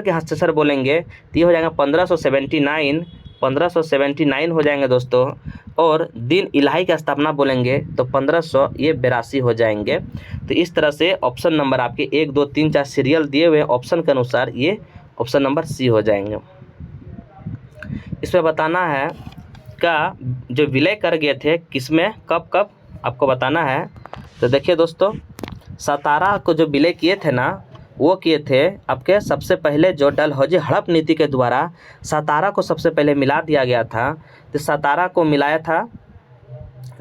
के हस्ताक्षर बोलेंगे तो ये हो जाएगा 1579 हो जाएंगे दोस्तों। और दिन इलाही की स्थापना बोलेंगे तो 1582 हो जाएंगे। तो इस तरह से ऑप्शन नंबर आपके 1 2 3 4 सीरियल दिए हुए ऑप्शन के अनुसार ये ऑप्शन नंबर सी हो जाएंगे। इसमें बताना है का जो विलय कर गए थे किसमें कब आपको बताना है। तो देखिए दोस्तों सतारा को जो विलय किए थे ना, वो किए थे आपके सबसे पहले जो डलहौजी हड़प नीति के द्वारा सतारा को सबसे पहले मिला दिया गया था। तो सतारा को मिलाया था,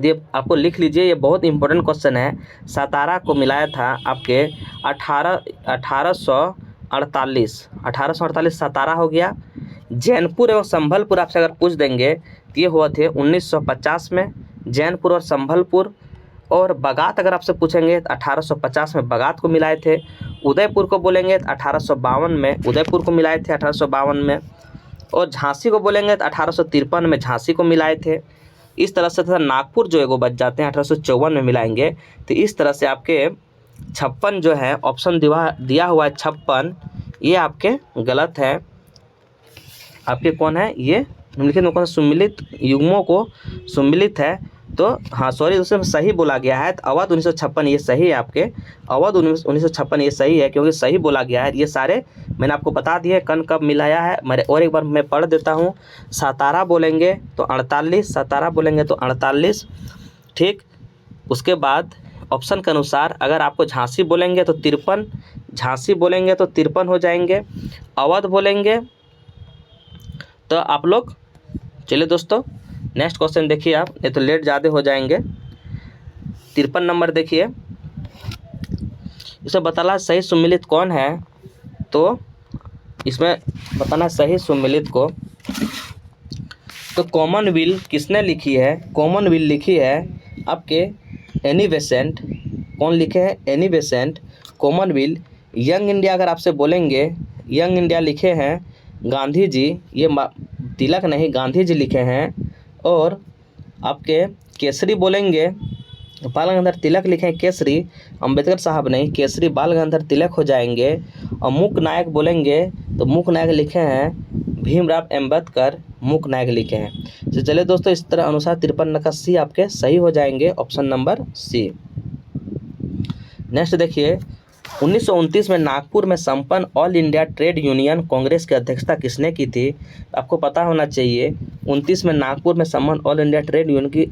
ये आपको लिख लीजिए, ये बहुत इंपॉर्टेंट क्वेश्चन है। सतारा को मिलाया था आपके 1848 सतारा हो गया। जैनपुर एवं संभलपुर आपसे अगर पूछ देंगे तो ये हुआ थे 1950 में, जैनपुर और संभलपुर। और बगात अगर आपसे पूछेंगे तो 1850 में बगात को मिलाए थे। उदयपुर को बोलेंगे तो 1852 में उदयपुर को मिलाए थे 1852 में। और झांसी को बोलेंगे तो 1853 में झांसी को मिलाए थे। इस तरह से नागपुर जो है वो बच जाते हैं 1854 में मिलाएंगे। तो इस तरह से आपके 56 जो है ऑप्शन दिया हुआ है 56, ये आपके गलत है। आपके कौन है, ये निम्नलिखित में कौन सुमिलित युग्मों को सुमिलित है। तो हाँ सॉरी उसमें सही बोला गया है, तो अवध 1956 ये सही है। आपके अवध 1956 ये सही है, क्योंकि सही बोला गया है। ये सारे मैंने आपको बता दिए कन कब मिलाया है। मेरे और एक बार मैं पढ़ देता हूँ। सतारा बोलेंगे तो 48, सतारा बोलेंगे तो 48, ठीक। उसके बाद ऑप्शन के अनुसार अगर आपको झांसी बोलेंगे तो 53, झांसी बोलेंगे तो 53 हो जाएंगे। अवध बोलेंगे तो आप लोग, चलिए दोस्तों नेक्स्ट क्वेश्चन देखिए आप, ये तो लेट ज़्यादा हो जाएंगे। 53 नंबर देखिए, इसे बताना सही सुमिलित कौन है। तो इसमें बताना सही सुमिलित को, तो कॉमनवेल्थ किसने लिखी है, कॉमनवेल्थ लिखी है आपके एनी बेसेंट। कौन लिखे हैं, Annie Besant. Commonwealth. Young India अगर आपसे बोलेंगे, यंग इंडिया लिखे हैं गांधी जी, ये तिलक नहीं गांधी जी लिखे हैं। और आपके केसरी बोलेंगे बाल गंगाधर तिलक लिखे हैं केसरी, अंबेडकर साहब नहीं, केसरी बाल गंगाधर तिलक हो जाएंगे। और मूक नायक बोलेंगे तो मूक नायक लिखे हैं भीमराव अम्बेडकर, मूक नायक लिखे हैं। तो चलिए दोस्तों इस तरह अनुसार 53 का सी आपके सही हो जाएंगे, ऑप्शन नंबर सी। नेक्स्ट देखिए 1929 में नागपुर में संपन्न all India trade union Congress की अध्यक्षता किसने की थी। आपको पता होना चाहिए 29 में नागपुर में संपन्न ऑल इंडिया ट्रेड यूनियन की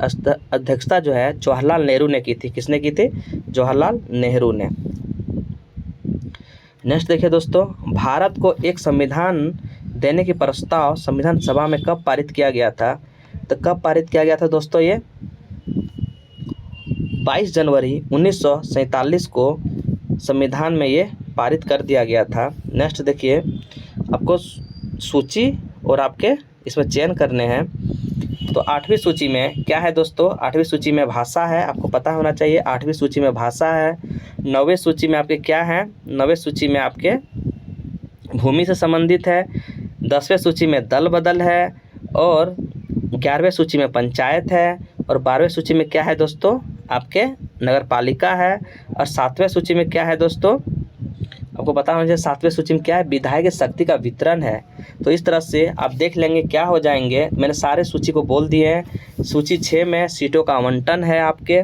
अध्यक्षता जो है जवाहरलाल नेहरू ने की थी। किसने की थी, जवाहरलाल नेहरू ने। नेक्स्ट देखिए दोस्तों, भारत को एक संविधान देने की प्रस्ताव संविधान सभा में कब पारित किया गया था। तो कब पारित किया गया था दोस्तों, ये 22 जनवरी 1947 को संविधान में ये पारित कर दिया गया था। नेक्स्ट देखिए, आपको सूची और आपके इसमें चयन करने हैं। तो 8वीं सूची में क्या है दोस्तों? 8वीं सूची में भाषा है, आपको पता होना चाहिए। 8वीं सूची में भाषा है। 9वीं सूची में आपके क्या है? 9वीं सूची में आपके भूमि से संबंधित है। 10वें सूची में दल बदल है। और 11वें सूची में पंचायत है। और 12वें सूची में क्या है दोस्तों? आपके नगर पालिका है। और 7वें सूची में क्या है दोस्तों? आपको पता होना चाहिए 7वें सूची में क्या है? विधायक शक्ति का वितरण है। तो इस तरह से आप देख लेंगे क्या हो जाएंगे। मैंने सारे सूची को बोल दिए हैं। सूची 6 में सीटों का आवंटन है आपके।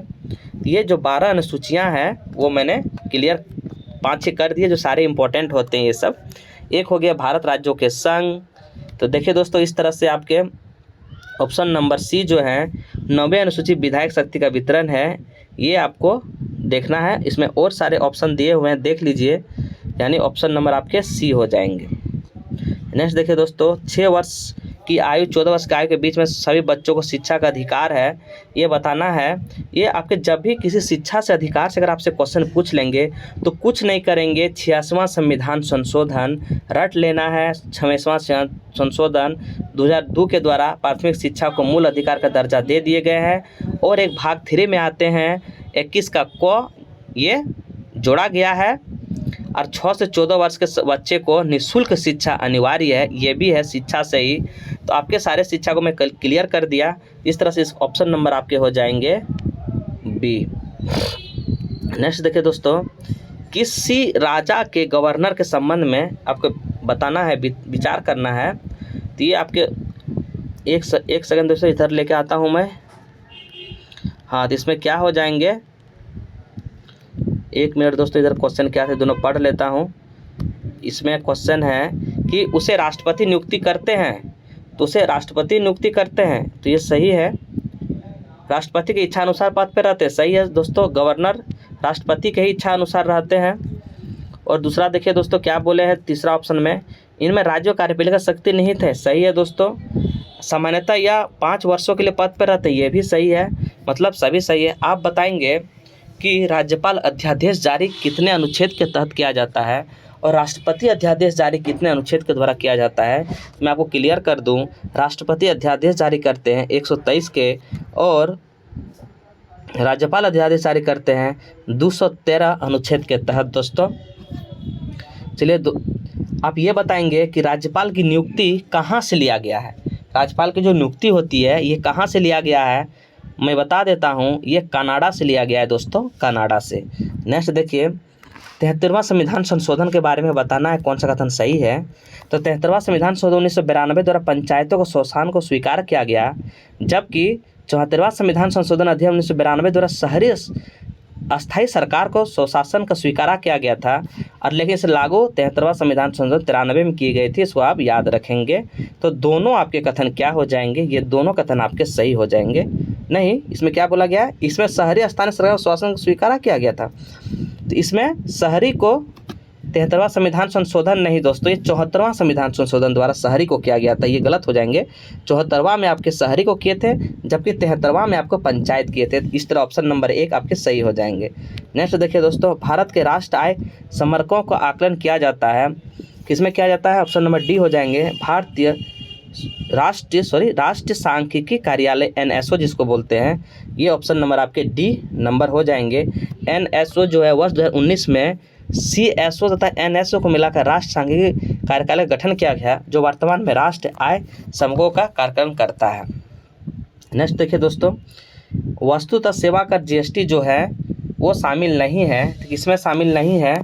ये जो 12 अनुसूचियाँ हैं वो मैंने क्लियर 5-6 कर दिए, जो सारे इंपॉर्टेंट होते हैं ये सब। एक हो गया भारत राज्यों के संघ। तो देखिए दोस्तों, इस तरह से आपके ऑप्शन नंबर सी जो है 9वीं अनुसूची विधायक शक्ति का वितरण है, ये आपको देखना है। इसमें और सारे ऑप्शन दिए हुए हैं, देख लीजिए, यानी ऑप्शन नंबर आपके सी हो जाएंगे। नेक्स्ट देखिए दोस्तों, 6 वर्ष की आयु 14 वर्ष की आयु के बीच में सभी बच्चों को शिक्षा का अधिकार है, ये बताना है। ये आपके जब भी किसी शिक्षा से अधिकार से अगर आपसे क्वेश्चन पूछ लेंगे तो कुछ नहीं करेंगे, 86वां संविधान संशोधन रट लेना है। 26वां संशोधन 2002 के द्वारा प्राथमिक शिक्षा को मूल अधिकार का दर्जा दे दिए गए हैं। और एक भाग 3 में आते हैं, 21 का क ये जोड़ा गया है। और 6 से 14 वर्ष के बच्चे को निःशुल्क शिक्षा अनिवार्य है, ये भी है शिक्षा से ही। तो आपके सारे शिक्षा को मैं क्लियर कर दिया। इस तरह से इस ऑप्शन नंबर आपके हो जाएंगे बी। नेक्स्ट देखिए दोस्तों, किसी राजा के गवर्नर के संबंध में आपको बताना है, विचार करना है। तो ये आपके एक सेकंड दोस्तों इधर लेके आता हूँ मैं। हाँ, तो इसमें क्या हो जाएंगे, 1 मिनट दोस्तों, इधर क्वेश्चन क्या थे दोनों पढ़ लेता हूँ। इसमें क्वेश्चन है कि उसे राष्ट्रपति नियुक्ति करते हैं, तो उसे राष्ट्रपति नियुक्ति करते हैं, तो ये सही है। राष्ट्रपति की इच्छा अनुसार पद पर रहते हैं, सही है दोस्तों। गवर्नर राष्ट्रपति के ही इच्छा अनुसार रहते हैं। और दूसरा देखिए दोस्तों क्या बोले हैं तीसरा ऑप्शन में, इनमें राज्यों कार्यपालिका शक्ति निहित है, सही है दोस्तों। सामान्यतः या 5 वर्षों के लिए पद पर रहते हैं, ये भी सही है। मतलब सभी सही है। आप बताएंगे कि राज्यपाल अध्यादेश जारी कितने अनुच्छेद के तहत किया जाता है और राष्ट्रपति अध्यादेश जारी कितने अनुच्छेद के द्वारा किया जाता है। मैं आपको क्लियर कर दूं, राष्ट्रपति अध्यादेश जारी करते हैं 123 के और राज्यपाल अध्यादेश जारी करते हैं 213 अनुच्छेद के तहत दोस्तों। चलिए आप ये बताएंगे कि राज्यपाल की नियुक्ति कहाँ से लिया गया है। राज्यपाल की जो नियुक्ति होती है ये कहाँ से लिया गया है, मैं बता देता हूँ, ये कनाडा से लिया गया है दोस्तों, कनाडा से। नेक्स्ट देखिए, 73वां संविधान संशोधन के बारे में बताना है कौन सा कथन सही है। तो 73वां संविधान संशोधन 1992 द्वारा पंचायतों को स्वशासन को स्वीकार किया गया, जबकि 74वां संविधान संशोधन अधिनियम 1992 द्वारा शहरी अस्थायी सरकार को स्वशासन का स्वीकार किया गया था। और लेकिन इसे लागू 73वां संविधान संशोधन 93 में की गई थी, इसको आप याद रखेंगे। तो दोनों आपके कथन क्या हो जाएंगे, ये दोनों कथन आपके सही हो जाएंगे। नहीं, इसमें क्या बोला गया है, इसमें शहरी स्थानीय सरकार को स्वशासन को स्वीकार किया गया था, तो इसमें शहरी को 73वां संविधान संशोधन नहीं दोस्तों, ये 74वां संविधान संशोधन द्वारा शहरी को किया गया था, ये गलत हो जाएंगे। 74वां में आपके शहरी को किए थे, जबकि 73वां में आपको पंचायत किए थे। इस तरह ऑप्शन नंबर 1 आपके सही हो जाएंगे। नेक्स्ट देखिए दोस्तों, भारत के राष्ट्र आय समरकों का आकलन किया जाता है, किसमें किया जाता है, ऑप्शन नंबर डी हो जाएंगे। भारतीय राष्ट्रीय सांख्यिकी कार्यालय NSO जिसको बोलते हैं, ये ऑप्शन नंबर आपके डी नंबर हो जाएंगे। NSO जो है वर्ष 2019 में CSO तथा NSO को मिलाकर राष्ट्र सांख्यिकी कार्यालय गठन किया गया, जो वर्तमान में राष्ट्र आय समकों का कार्यक्रम करता है। नेक्स्ट देखिए दोस्तों, वस्तु तथा सेवा कर GST जो है वो शामिल नहीं है, तो किसमें शामिल नहीं है,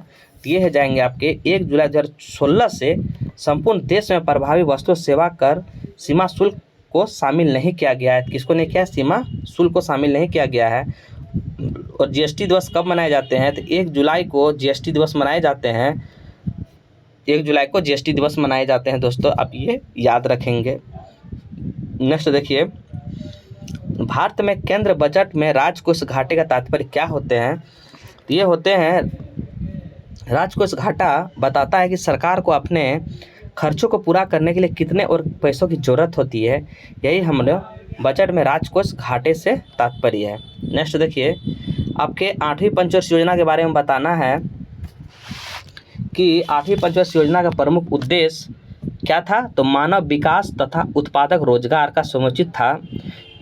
ये है जाएंगे आपके 1 जुलाई 2016 से संपूर्ण देश में प्रभावी वस्तु सेवा कर सीमा शुल्क को शामिल नहीं किया गया है। किसको नहीं किया, सीमा शुल्क को शामिल नहीं किया गया है। और GST दिवस कब मनाए जाते हैं, तो 1 जुलाई को GST दिवस मनाए जाते हैं, 1 जुलाई को GST दिवस मनाए जाते हैं दोस्तों, आप ये याद रखेंगे। नेक्स्ट देखिए, भारत में केंद्र बजट में राजकोष घाटे का तात्पर्य क्या होते हैं, तो ये होते हैं, राजकोष घाटा बताता है कि सरकार को अपने खर्चों को पूरा करने के लिए कितने और पैसों की ज़रूरत होती है, यही हम लोग बजट में राजकोष घाटे से तात्पर्य है। नेक्स्ट देखिए, आपके 8वीं पंचवर्षीय योजना के बारे में बताना है कि 8वीं पंचवर्षीय योजना का प्रमुख उद्देश्य क्या था, तो मानव विकास तथा उत्पादक रोजगार का समुचित था।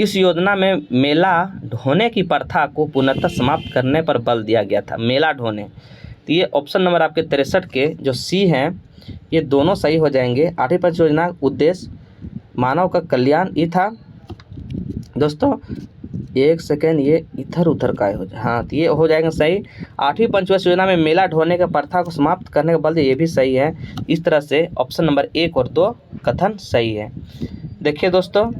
इस योजना में मेला ढोने की प्रथा को पूर्णतः समाप्त करने पर बल दिया गया था। मेला ढोने, तो ये ऑप्शन नंबर आपके 63 के जो सी हैं ये दोनों सही हो जाएंगे। 8वीं पंचवर्षीय योजना का उद्देश्य मानव का कल्याण ये था। दोस्तों एक सेकेंड, ये इधर उधर का हो जाए, हाँ तो ये हो जाएगा सही। 8वीं पंचवर्षीय योजना में मेला ढोने के प्रथा को समाप्त करने का बल दिया, ये भी सही है। इस तरह से ऑप्शन नंबर 1 और 2 कथन सही है। देखिए दोस्तों,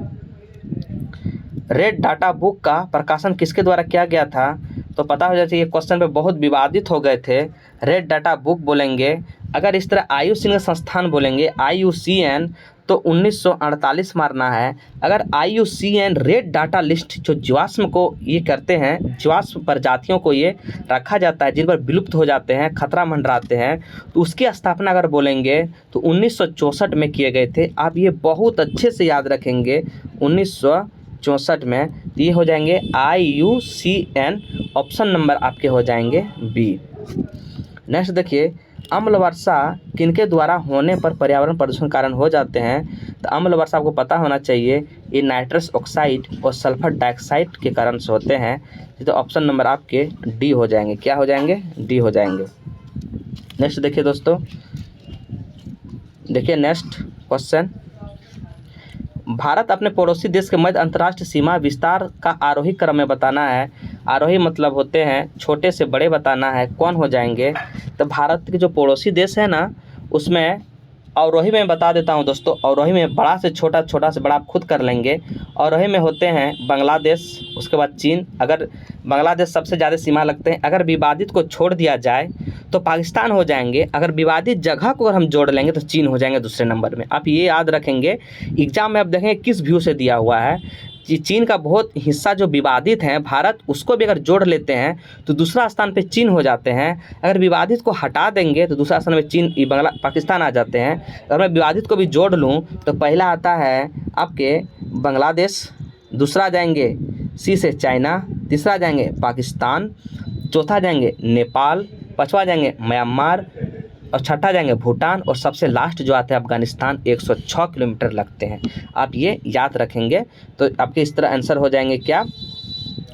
रेड डाटा बुक का प्रकाशन किसके द्वारा किया गया था, तो पता हो जाए ये क्वेश्चन पे बहुत विवादित हो गए थे। रेड डाटा बुक बोलेंगे, अगर इस तरह IUCN का संस्थान बोलेंगे IUCN तो 1948 मारना है। अगर IUCN रेड डाटा लिस्ट जो जीवाश्म को ये करते हैं, जीवाश्म प्रजातियों को ये रखा जाता है जिन पर विलुप्त हो जाते हैं, खतरा मंडराते हैं, तो उसकी स्थापना अगर बोलेंगे तो 1964 में किए गए थे। आप ये बहुत अच्छे से याद रखेंगे, 1964 में। तो ये हो जाएंगे IUCN, ऑप्शन नंबर आपके हो जाएंगे बी। नेक्स्ट देखिए, अम्ल वर्षा किनके द्वारा होने पर पर्यावरण प्रदूषण कारण हो जाते हैं, तो अम्ल वर्षा आपको पता होना चाहिए ये नाइट्रस ऑक्साइड और सल्फर डाइऑक्साइड के कारण से होते हैं। तो ऑप्शन नंबर आपके डी हो जाएंगे। क्या हो जाएंगे? डी हो जाएंगे। नेक्स्ट देखिए दोस्तों, देखिए नेक्स्ट क्वेश्चन, भारत अपने पड़ोसी देश के मध्य अंतर्राष्ट्रीय सीमा विस्तार का आरोही क्रम में बताना है। आरोही मतलब होते हैं छोटे से बड़े बताना है, कौन हो जाएंगे, तो भारत के जो पड़ोसी देश है ना उसमें अवरोही में बता देता हूं दोस्तों। अवरोही में बड़ा से छोटा, छोटा से बड़ा आप खुद कर लेंगे। अवरोही में होते हैं बांग्लादेश, उसके बाद चीन। अगर बांग्लादेश सबसे ज़्यादा सीमा लगते हैं। अगर विवादित को छोड़ दिया जाए तो पाकिस्तान हो जाएंगे। अगर विवादित जगह को अगर हम जोड़ लेंगे तो चीन हो जाएंगे दूसरे नंबर में। आप ये याद रखेंगे, एग्जाम में आप देखेंगे किस व्यू से दिया हुआ है कि चीन का बहुत हिस्सा जो विवादित है भारत उसको भी अगर जोड़ लेते हैं तो दूसरा स्थान पे चीन हो जाते हैं। अगर विवादित को हटा देंगे तो दूसरा स्थान पे चीन पाकिस्तान आ जाते हैं। अगर मैं विवादित को भी जोड़ लूँ तो पहला आता है आपके बांग्लादेश, दूसरा जाएंगे सी से चाइना, तीसरा जाएंगे पाकिस्तान, चौथा जाएंगे नेपाल, पाँचवा जाएंगे म्यांमार और छठा जाएंगे भूटान और सबसे लास्ट जो आता है अफगानिस्तान। 106 किलोमीटर लगते हैं। आप ये याद रखेंगे तो आपके इस तरह आंसर हो जाएंगे। क्या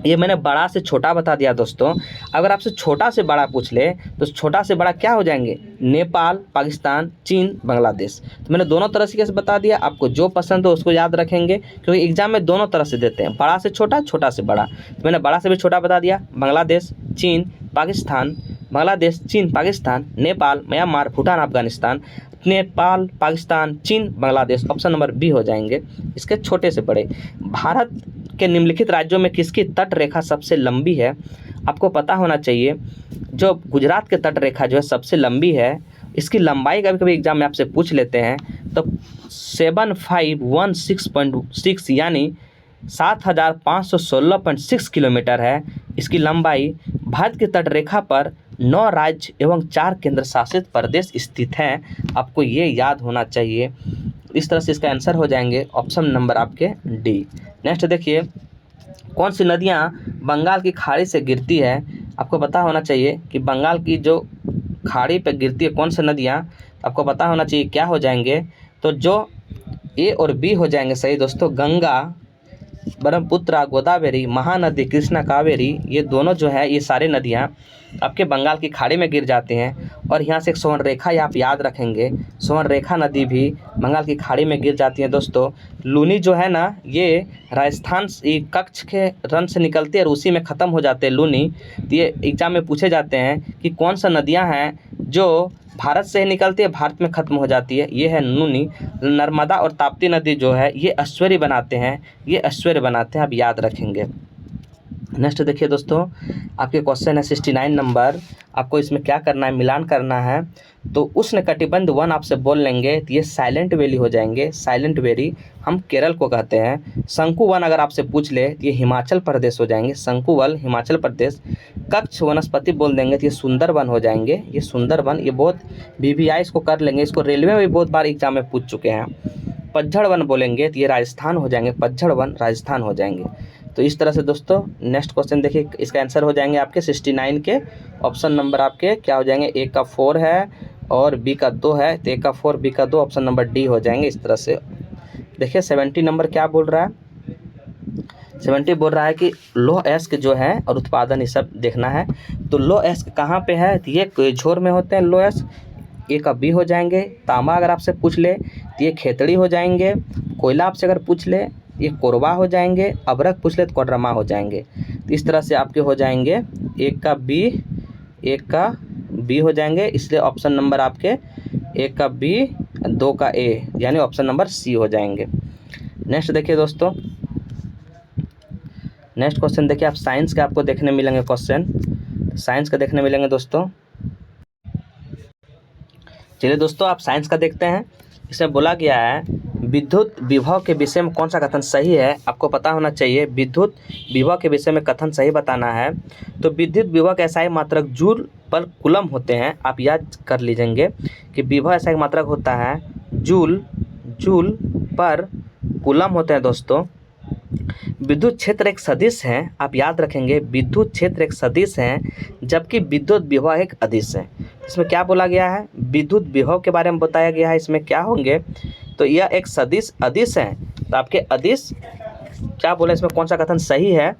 ये मैंने बड़ा से छोटा बता दिया दोस्तों। अगर आपसे छोटा से बड़ा पूछ ले तो छोटा से बड़ा क्या हो जाएंगे, नेपाल, पाकिस्तान, चीन, बांग्लादेश। तो मैंने दोनों तरह से कैसे बता दिया, आपको जो पसंद हो उसको याद रखेंगे क्योंकि एग्जाम में दोनों तरह से देते हैं, बड़ा से छोटा, छोटा से बड़ा। तो मैंने बड़ा से भी छोटा बता दिया, बांग्लादेश, चीन, पाकिस्तान, बांग्लादेश, चीन, पाकिस्तान, नेपाल, म्यांमार, भूटान, अफगानिस्तान। नेपाल, पाकिस्तान, चीन, बांग्लादेश, ऑप्शन नंबर बी हो जाएंगे इसके छोटे से बड़े। भारत के निम्नलिखित राज्यों में किसकी तट रेखा सबसे लंबी है, आपको पता होना चाहिए। जो गुजरात के तट रेखा जो है सबसे लंबी है, इसकी लंबाई कभी कभी एग्जाम में आपसे पूछ लेते हैं तो 7516.6 यानी 7516.6 किलोमीटर है इसकी लंबाई। भारत की तट रेखा पर 9 राज्य एवं 4 केंद्र शासित प्रदेश स्थित हैं, आपको ये याद होना चाहिए। इस तरह से इसका आंसर हो जाएंगे ऑप्शन नंबर आपके डी। नेक्स्ट देखिए, कौन सी नदियाँ बंगाल की खाड़ी से गिरती है, आपको पता होना चाहिए कि बंगाल की जो खाड़ी पे गिरती है कौन सी नदियाँ, आपको पता होना चाहिए क्या हो जाएंगे। तो जो ए और बी हो जाएंगे सही दोस्तों, गंगा, ब्रह्मपुत्र, गोदावरी, महानदी, कृष्णा, कावेरी, ये दोनों जो है ये सारी नदियाँ आपके बंगाल की खाड़ी में गिर जाते हैं। और यहाँ से एक स्वर्ण रेखा या आप याद रखेंगे, स्वर्ण रेखा नदी भी बंगाल की खाड़ी में गिर जाती है दोस्तों। लूनी जो है ना ये राजस्थान कच्छ के रन से निकलती है और उसी में ख़त्म हो जाते हैं लूनी। तो ये एग्जाम में पूछे जाते हैं कि कौन सा नदियाँ हैं जो भारत से ही निकलती है भारत में ख़त्म हो जाती है, ये है नूनी। नर्मदा और ताप्ती नदी जो है ये ऐश्वर्य बनाते हैं, ये ऐश्वर्य बनाते हैं, आप याद रखेंगे। नेक्स्ट देखिए दोस्तों, आपके क्वेश्चन है 69 नंबर। आपको इसमें क्या करना है, मिलान करना है। तो उष्णकटिबंध वन आपसे बोल लेंगे तो ये साइलेंट वैली हो जाएंगे। साइलेंट वैली हम केरल को कहते हैं। शंकु वन अगर आपसे पूछ ले तो ये हिमाचल प्रदेश हो जाएंगे, शंकु वन हिमाचल प्रदेश। कच्छ वनस्पति बोल देंगे तो ये सुंदर वन हो जाएंगे, ये सुंदर वन। ये बहुत VVI इसको कर लेंगे, इसको रेलवे में भी बहुत बार एग्जाम में पूछ चुके हैं। पतझड़ वन बोलेंगे तो ये राजस्थान हो जाएंगे, पतझड़ वन राजस्थान हो जाएंगे। तो इस तरह से दोस्तों नेक्स्ट क्वेश्चन देखिए, इसका आंसर हो जाएंगे आपके 69 के ऑप्शन नंबर आपके क्या हो जाएंगे, ए का 4 है और बी का 2 है, तो ए का 4 बी का 2 ऑप्शन नंबर डी हो जाएंगे। इस तरह से देखिए 70 नंबर क्या बोल रहा है, 70 बोल रहा है कि लो एस्क जो है और उत्पादन ये सब देखना है। तो लो एस्क कहाँ पे है, तो ये झोर में होते हैं लो एस्क, ए का बी हो जाएंगे। तांबा अगर आपसे पूछ ले तो ये खेतड़ी हो जाएंगे, कोयला आपसे अगर पूछ ले ये कोरबा हो जाएंगे, अबरक पूछ ले तो कोडरमा हो जाएंगे। तो इस तरह से आपके हो जाएंगे एक का बी हो जाएंगे, इसलिए ऑप्शन नंबर आपके एक का बी 2 का ए यानी ऑप्शन नंबर सी हो जाएंगे। नेक्स्ट देखिए दोस्तों, नेक्स्ट क्वेश्चन देखिए, आप साइंस के आपको देखने मिलेंगे क्वेश्चन, साइंस का देखने मिलेंगे दोस्तों। चलिए दोस्तों आप साइंस का देखते हैं। इसमें बोला गया है विद्युत विभव के विषय में कौन सा कथन सही है, आपको पता होना चाहिए। विद्युत विभव के विषय में कथन सही बताना है। तो विद्युत विभव के एसआई मात्रक जूल पर कूलम होते हैं, आप याद कर लीजिएंगे कि विभव एसआई मात्रक होता है जूल पर कूलम होते हैं दोस्तों। विद्युत क्षेत्र एक सदिश है, आप याद रखेंगे विद्युत क्षेत्र एक सदिश है जबकि विद्युत विभव एक अदिश है। इसमें क्या बोला गया है, विद्युत विभव के बारे में बताया गया है, इसमें क्या होंगे, तो यह एक सदिश अदिश है। तो आपके अदिश क्या बोले, इसमें कौन सा कथन सही है,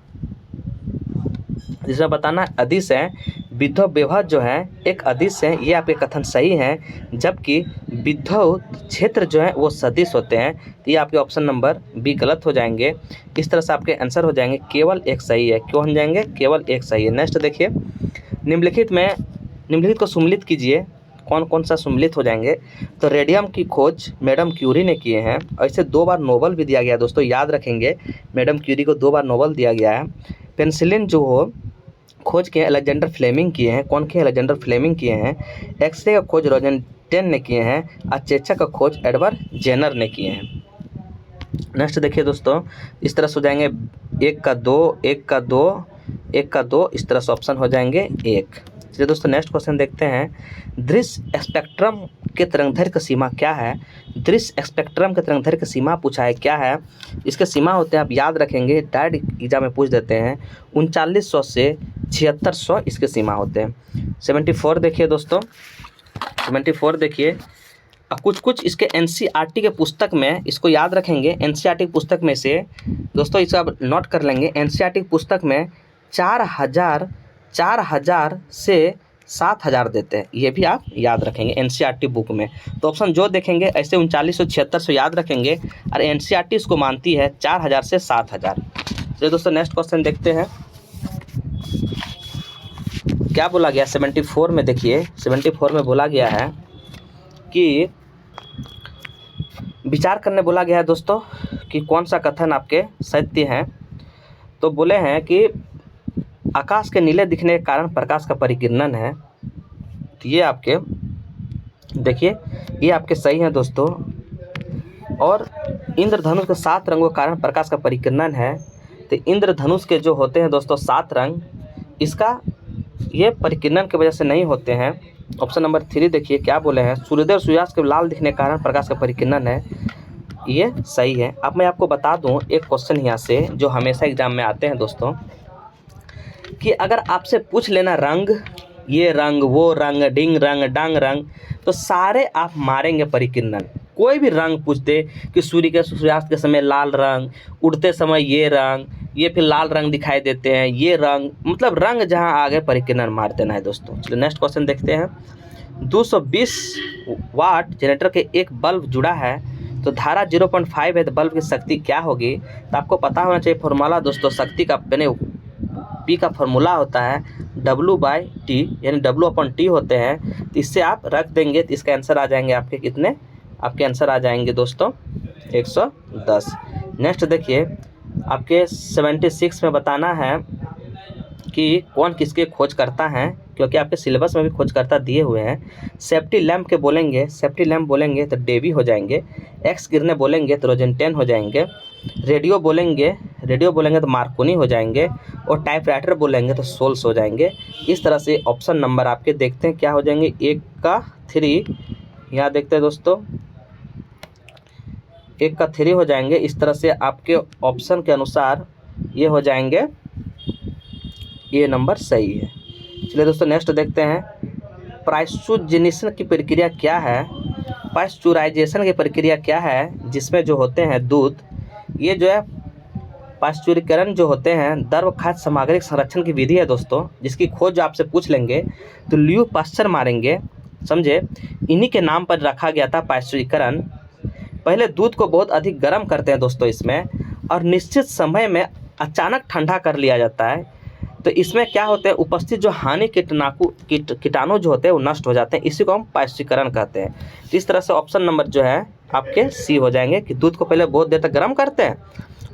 जिसमें बताना अदिश है। विद्युत विभव जो है एक अदिश है, ये आपके कथन सही है, जबकि विद्युत क्षेत्र जो है वो सदिश होते हैं। तो ये आपके ऑप्शन नंबर बी गलत हो जाएंगे। इस तरह से आपके आंसर हो जाएंगे केवल एक सही है, क्यों हो जाएंगे, केवल एक सही है। नेक्स्ट देखिए, निम्नलिखित को सुम्मिलित कीजिए, कौन कौन सा सुम्मिलित हो जाएंगे। तो रेडियम की खोज मैडम क्यूरी ने किए हैं, ऐसे 2 बार नोबल भी दिया गया दोस्तों, याद रखेंगे मैडम क्यूरी को 2 बार नोबल दिया गया है। पेनिसिलिन जो हो खोज के अलेक्जेंडर फ्लेमिंग किए हैं, कौन के अलेक्जेंडर फ्लेमिंग किए हैं। एक्सरे का खोज रोजेंटेन ने किए हैं, और चेचक का खोज एडवर्ड जेनर ने किए हैं। नेक्स्ट देखिए दोस्तों, इस तरह से हो जाएंगे 1 का 2 इस तरह से ऑप्शन हो जाएंगे 1। चलिए दोस्तों नेक्स्ट क्वेश्चन देखते हैं। दृश्य स्पेक्ट्रम के तरंगदैर्घ्य की सीमा क्या है, दृश्य स्पेक्ट्रम के तरंगदैर्घ्य की सीमा पूछा है, क्या है इसके सीमा होते हैं, आप याद रखेंगे, डायरेक्ट एग्जाम में पूछ देते हैं। 3900 से 7600 इसके सीमा होते हैं। 74 देखिए दोस्तों, 74 देखिए, अब कुछ इसके एनसीईआरटी के पुस्तक में इसको याद रखेंगे। एनसीईआरटी पुस्तक में से दोस्तों इसे आप नोट कर लेंगे, एनसीईआरटी पुस्तक में 4000 से 7000 देते हैं, ये भी आप याद रखेंगे एनसीईआरटी बुक में। तो ऑप्शन जो देखेंगे ऐसे 3900 7600 याद रखेंगे, और एनसीईआरटी इसको मानती है 4000 से 7000। तो दोस्तों नेक्स्ट क्वेश्चन देखते हैं, क्या बोला गया 74 में। देखिए 74 में बोला गया है कि विचार करने बोला गया है दोस्तों कि कौन सा कथन आपके सत्य हैं। तो बोले हैं कि आकाश के नीले दिखने के कारण प्रकाश का परिकिरणन है, तो ये आपके देखिए ये आपके सही हैं दोस्तों। और इंद्रधनुष के 7 रंगों के कारण प्रकाश का परिकिरणन है, तो इंद्रधनुष के जो होते हैं दोस्तों 7 रंग, इसका ये परिकिरणन की वजह से नहीं होते हैं। ऑप्शन नंबर 3 देखिए क्या बोले हैं, सूर्योदय और सूर्यास्त के लाल दिखने के कारण प्रकाश का परिकिरणन है, ये सही है। अब मैं आपको बता दूं एक क्वेश्चन यहाँ से जो हमेशा एग्जाम में आते हैं दोस्तों, कि अगर आपसे पूछ लेना रंग, ये रंग वो रंग, डिंग रंग डांग रंग, तो सारे आप मारेंगे परिकिरणन। कोई भी रंग पूछ दे कि सूर्य के सूर्यास्त के समय लाल रंग, उड़ते समय ये रंग, ये फिर लाल रंग दिखाई देते हैं, ये रंग, मतलब रंग जहां आ गए परिकिरणन मार देना है दोस्तों। चलो नेक्स्ट क्वेश्चन देखते हैं। 220 वाट जनरेटर के एक बल्ब जुड़ा है, तो धारा 0.5 है, तो बल्ब की शक्ति क्या होगी। तो आपको पता होना चाहिए फॉर्मूला दोस्तों, शक्ति का पी का फॉर्मूला होता है W/T, यानी W/T होते हैं। तो इससे आप रख देंगे तो इसका आंसर आ जाएंगे आपके कितने, आपके आंसर आ जाएंगे दोस्तों 110। नेक्स्ट देखिए आपके 76 में बताना है कि कौन किसके खोज करता है, क्योंकि आपके सिलेबस में भी खोजकर्ता दिए हुए हैं। सेफ्टी लैम्प के बोलेंगे, सेफ्टी लैम्प बोलेंगे तो डेवी हो जाएंगे। एक्स किरणें बोलेंगे तो रोजेंटेन हो जाएंगे। रेडियो बोलेंगे तो मार्कोनी हो जाएंगे। और टाइपराइटर बोलेंगे तो सोल्स हो जाएंगे। इस तरह से ऑप्शन नंबर आपके देखते हैं क्या हो जाएंगे, 1 का 3 यहाँ देखते हैं दोस्तों, 1 का 3 हो जाएंगे। इस तरह से आपके ऑप्शन के अनुसार ये हो जाएंगे, ये नंबर सही है। चलिए दोस्तों नेक्स्ट देखते हैं, पाश्चुराइजेशन की प्रक्रिया क्या है। पाश्चुराइजेशन की प्रक्रिया क्या है, जिसमें जो होते हैं दूध, ये जो है पाश्चुरीकरण जो होते हैं द्रव खाद्य सामग्री संरक्षण की विधि है दोस्तों, जिसकी खोज आपसे पूछ लेंगे तो ल्यू पाश्चर मारेंगे, समझे। इन्हीं के नाम पर रखा गया था पाश्चुरीकरण। पहले दूध को बहुत अधिक गर्म करते हैं दोस्तों इसमें, और निश्चित समय में अचानक ठंडा कर लिया जाता है। तो इसमें क्या होते हैं, उपस्थित जो हानि कीटाणु जो होते हैं वो नष्ट हो जाते हैं। इसी को हम पाश्चुरीकरण कहते हैं। तो इस तरह से ऑप्शन नंबर जो है आपके सी हो जाएंगे कि दूध को पहले बहुत देर तक गर्म करते हैं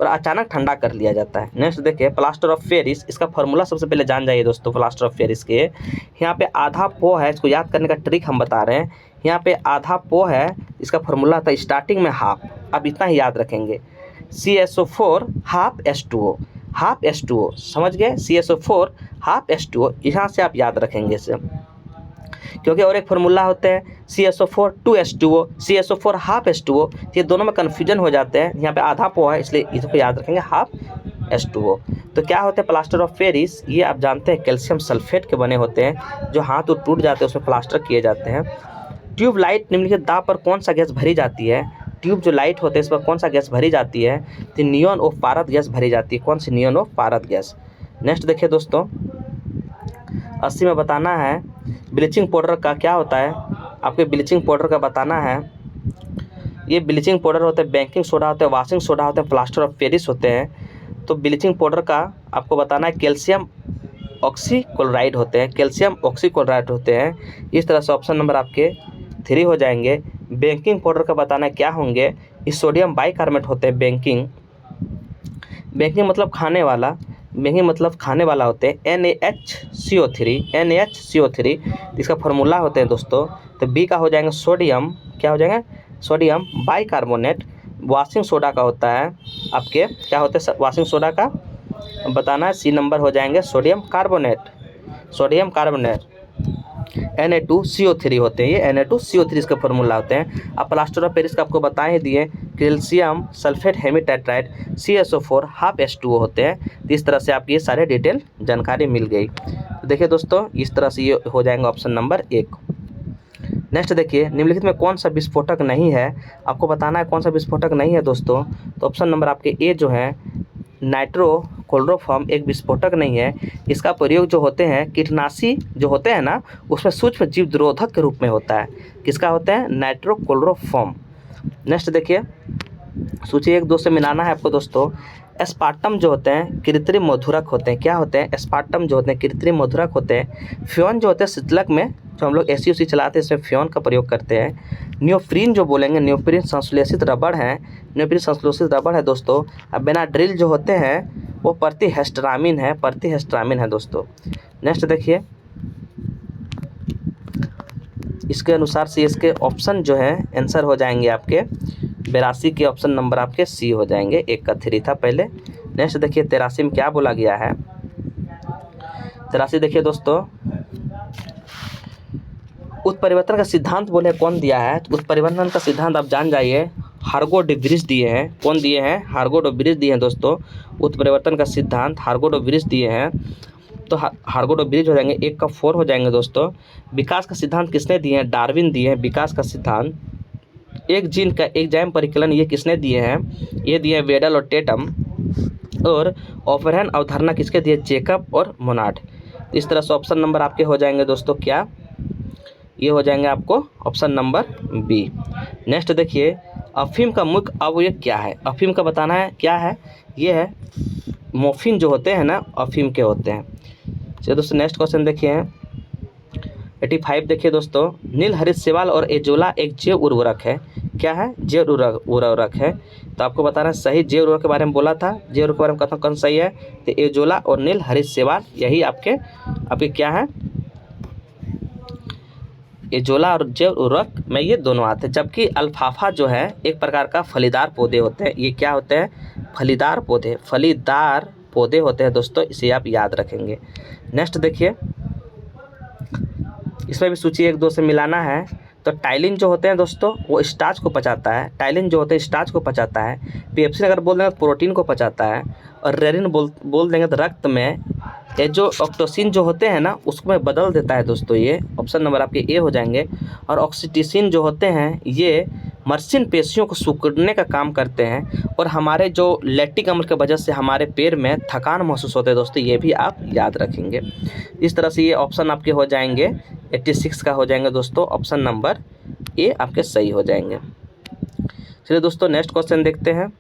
और अचानक ठंडा कर लिया जाता है। नेक्स्ट देखिए, प्लास्टर ऑफ पेरिस, इसका फॉर्मूला सबसे पहले जान जाइए दोस्तों। प्लास्टर ऑफ पेरिस के यहाँ पे आधा पो है, इसको याद करने का ट्रिक हम बता रहे हैं। यहाँ पे आधा पो है, इसका फॉर्मूला था स्टार्टिंग में हाफ, अब इतना ही याद रखेंगे, CSO4 half H2O, half H2O, समझ गए, CSO4 हाफ H2O, यहाँ से आप याद रखेंगे इसे। क्योंकि और एक फार्मूला होते हैं CSO4 2H2O, CSO4 half H2O, ये दोनों में कन्फ्यूजन हो जाते हैं। यहाँ पे आधा पो है इसलिए इसको याद रखेंगे हाफ H2O। तो क्या होते हैं प्लास्टर ऑफ पेरिस, ये आप जानते हैं कैल्शियम सल्फेट के बने होते हैं, जो हाथ तो टूट जाते हैं उसमें प्लास्टर किए जाते हैं। ट्यूब लाइट निम्नलिखित दाब पर कौन सा गैस भरी जाती है। ट्यूब जो लाइट होते हैं इस पर कौन सा गैस भरी जाती है, तो नियॉन ऑफ पारद गैस भरी जाती है। कौन सी, नियॉन ऑफ पारद गैस। नेक्स्ट देखिए दोस्तों, 80 में बताना है ब्लीचिंग पाउडर का क्या होता है। आपके ब्लीचिंग पाउडर का बताना है, ये ब्लीचिंग पाउडर होते हैं, बेकिंग सोडा होते हैं, वाशिंग सोडा होते हैं, प्लास्टर ऑफ पेरिस होते हैं। तो ब्लीचिंग पाउडर का आपको बताना है कैल्शियम ऑक्सीक्लोराइड होते हैं, कैल्शियम ऑक्सीक्लोराइड होते हैं। इस तरह से ऑप्शन नंबर आपके 3 हो जाएंगे। बेकिंग पाउडर का बताना है क्या होंगे, ये सोडियम बाइकार्बोनेट होते हैं। बेकिंग मतलब खाने वाला, बेकिंग मतलब खाने वाला होते हैं NaHCO3, इसका फार्मूला होते हैं दोस्तों। तो बी का हो जाएंगे सोडियम, क्या हो जाएंगे, सोडियम बाइकार्बोनेट। वाशिंग सोडा का होता है आपके, क्या होते हैं वाशिंग सोडा का बताना है, सी नंबर हो जाएंगे सोडियम कार्बोनेट, Na2CO3 होते हैं, ये Na2CO3 इसका फार्मूला होते हैं। अब प्लास्टर ऑफ पेरिस का आपको बता ही दिए, calcium sulphate हेमीटेट्राइड, CSO4 half H2O होते हैं। तो इस तरह से आपकी ये सारे डिटेल जानकारी मिल गई। तो देखिए दोस्तों, इस तरह से ये हो जाएगा ऑप्शन नंबर 1। नेक्स्ट देखिए, निम्नलिखित में कौन सा विस्फोटक नहीं है, आपको बताना है कौन सा विस्फोटक नहीं है दोस्तों। तो ऑप्शन नंबर आपके ए जो है नाइट्रोक्लोरोफॉर्म एक विस्फोटक नहीं है। इसका प्रयोग जो होते हैं कीटनाशी जो होते हैं ना, उसमें सूक्ष्म जीव निरोधक के रूप में होता है। किसका होता है, नाइट्रोक्लोरोफॉर्म। नेक्स्ट देखिए, सूची 1-2 से मिलाना है आपको दोस्तों। एस्पार्टम जो होते हैं कृत्रिम मधुरक होते हैं, क्या होते हैं, एस्पार्टम जो होते हैं कृत्रिम मधुरक होते हैं। फ्योन जो होते हैं शीतलक में जो हम लोग AC चलाते हैं इसमें फ्योन का प्रयोग करते हैं। नियोप्रीन जो बोलेंगे, नियोप्रीन संश्लेषित रबड़ है, नियोप्रीन संश्लेषित रबड़ है दोस्तों। अब बेनाड्रिल जो होते हैं वो प्रतिहिस्टामिन है दोस्तों। नेक्स्ट देखिए, इसके अनुसार से इसके ऑप्शन जो है आंसर हो जाएंगे आपके 82 के ऑप्शन नंबर आपके सी हो जाएंगे। 1 का 3 था पहले। नेक्स्ट देखिए 83 में क्या बोला गया है। 83 देखिए दोस्तों, उत्परिवर्तन का सिद्धांत बोले कौन दिया है। तो उत्परिवर्तन का सिद्धांत आप जान जाइए, हार्गो डे व्रिज दिए हैं। कौन दिए हैं, हार्गो डे व्रिज दिए हैं दोस्तों। उत्परिवर्तन का सिद्धांत हार्गो डे व्रिज दिए हैं। तो हार्गो डे व्रिज हो जाएंगे, 1 का 4 हो जाएंगे दोस्तों। विकास का सिद्धांत किसने दिए हैं, डार्विन दिए हैं विकास का सिद्धांत। एक जीन का एंजाइम परिकलन ये किसने दिए हैं, ये दिए हैं वेडल और टेटम। और ऑपरेहन अवधारणा किसके दिए, जैकब और मोनार्ड। इस तरह से ऑप्शन नंबर आपके हो जाएंगे दोस्तों क्या, ये हो जाएंगे आपको ऑप्शन नंबर बी। नेक्स्ट देखिए, अफीम का मुख्य अवयव क्या है। अफीम का बताना है क्या है, ये है मोफिन जो होते हैं ना, अफीम के होते हैं। चलिए दोस्तों नेक्स्ट क्वेश्चन देखिए 85 देखिए दोस्तों, नील हरित शैवाल और एजोला एक जैव उर्वरक है। क्या है, जैव उर्वरक है। तो आपको बताना है सही जैव उर्वरक के बारे में बोला था, जैव उर्वरक के बारे में कहता हूँ कौन सही है, तो एजोला और नील हरित शैवाल यही आपके क्या है, एजोला और जैव उर्वरक में ये दोनों आते हैं। जबकि अल्फाफा जो है एक प्रकार का फलीदार पौधे होते हैं। ये क्या होते हैं, फलीदार पौधे होते हैं दोस्तों, इसे आप याद रखेंगे। नेक्स्ट देखिए, इसमें भी सूची 1-2 से मिलाना है। तो टाइलिन जो होते हैं दोस्तों वो स्टार्च को पचाता है, टाइलिन जो होते हैं स्टार्च को पचाता है। पेप्सिन अगर बोल देंगे तो प्रोटीन को पचाता है। और रेनिन बोल देंगे तो रक्त में ये जो ऑक्टोसिन जो होते हैं ना उसको में बदल देता है दोस्तों। ये ऑप्शन नंबर आपके ए हो जाएंगे। और ऑक्सीटोसिन जो होते हैं ये मर्सिन पेशियों को सिकुड़ने का काम करते हैं और हमारे जो लैक्टिक अम्ल की वजह से हमारे पैर में थकान महसूस होते हैं दोस्तों, ये भी आप याद रखेंगे। इस तरह से ये ऑप्शन आपके हो जाएंगे 86 का हो जाएंगे दोस्तों, ऑप्शन नंबर ए आपके सही हो जाएंगे। चलिए दोस्तों नेक्स्ट क्वेश्चन देखते हैं।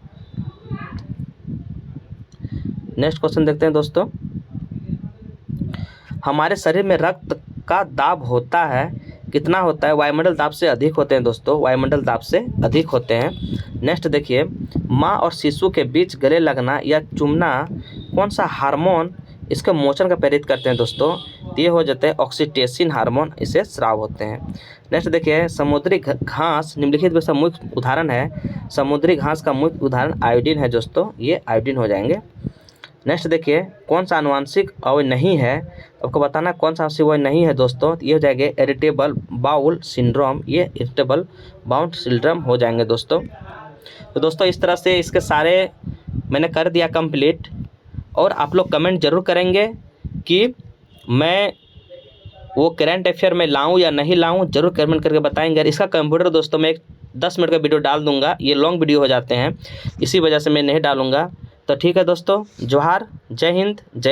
नेक्स्ट क्वेश्चन देखते हैं दोस्तों, हमारे शरीर में रक्त का दाब होता है कितना होता है? वायुमंडल दाब से अधिक होते हैं दोस्तों, वायुमंडल दाब से अधिक होते हैं। नेक्स्ट देखिए, माँ और शिशु के बीच गले लगना या चूमना कौन सा हार्मोन इसके मोचन का प्रेरित करते हैं दोस्तों? ये हो जाते हैं ऑक्सीटोसिन हार्मोन, इसे स्राव होते हैं। नेक्स्ट देखिए, समुद्री घास निम्नलिखित में से मुख्य उदाहरण है। समुद्री घास का मुख्य उदाहरण आयोडीन है दोस्तों, ये आयोडीन हो जाएंगे। नेक्स्ट देखिए, कौन सा आनुवांशिक अवयव नहीं है? आपको बताना कौन सा आनुवांशिक अवयव नहीं है दोस्तों। ये हो जाएंगे इरिटेबल बाउल सिंड्रोम, ये इरिटेबल बाउल सिंड्रोम हो जाएंगे दोस्तों। तो दोस्तों इस तरह से इसके सारे मैंने कर दिया कंप्लीट। और आप लोग कमेंट जरूर करेंगे कि मैं वो करंट अफेयर में लाऊं या नहीं लाऊं, जरूर कमेंट करके बताएंगे। और इसका कंप्यूटर दोस्तों मैं 10 मिनट का वीडियो डाल दूंगा, ये लॉन्ग वीडियो हो जाते हैं, इसी वजह से मैं नहीं डालूंगा। तो ठीक है दोस्तों, जोहार, जय हिंद, जय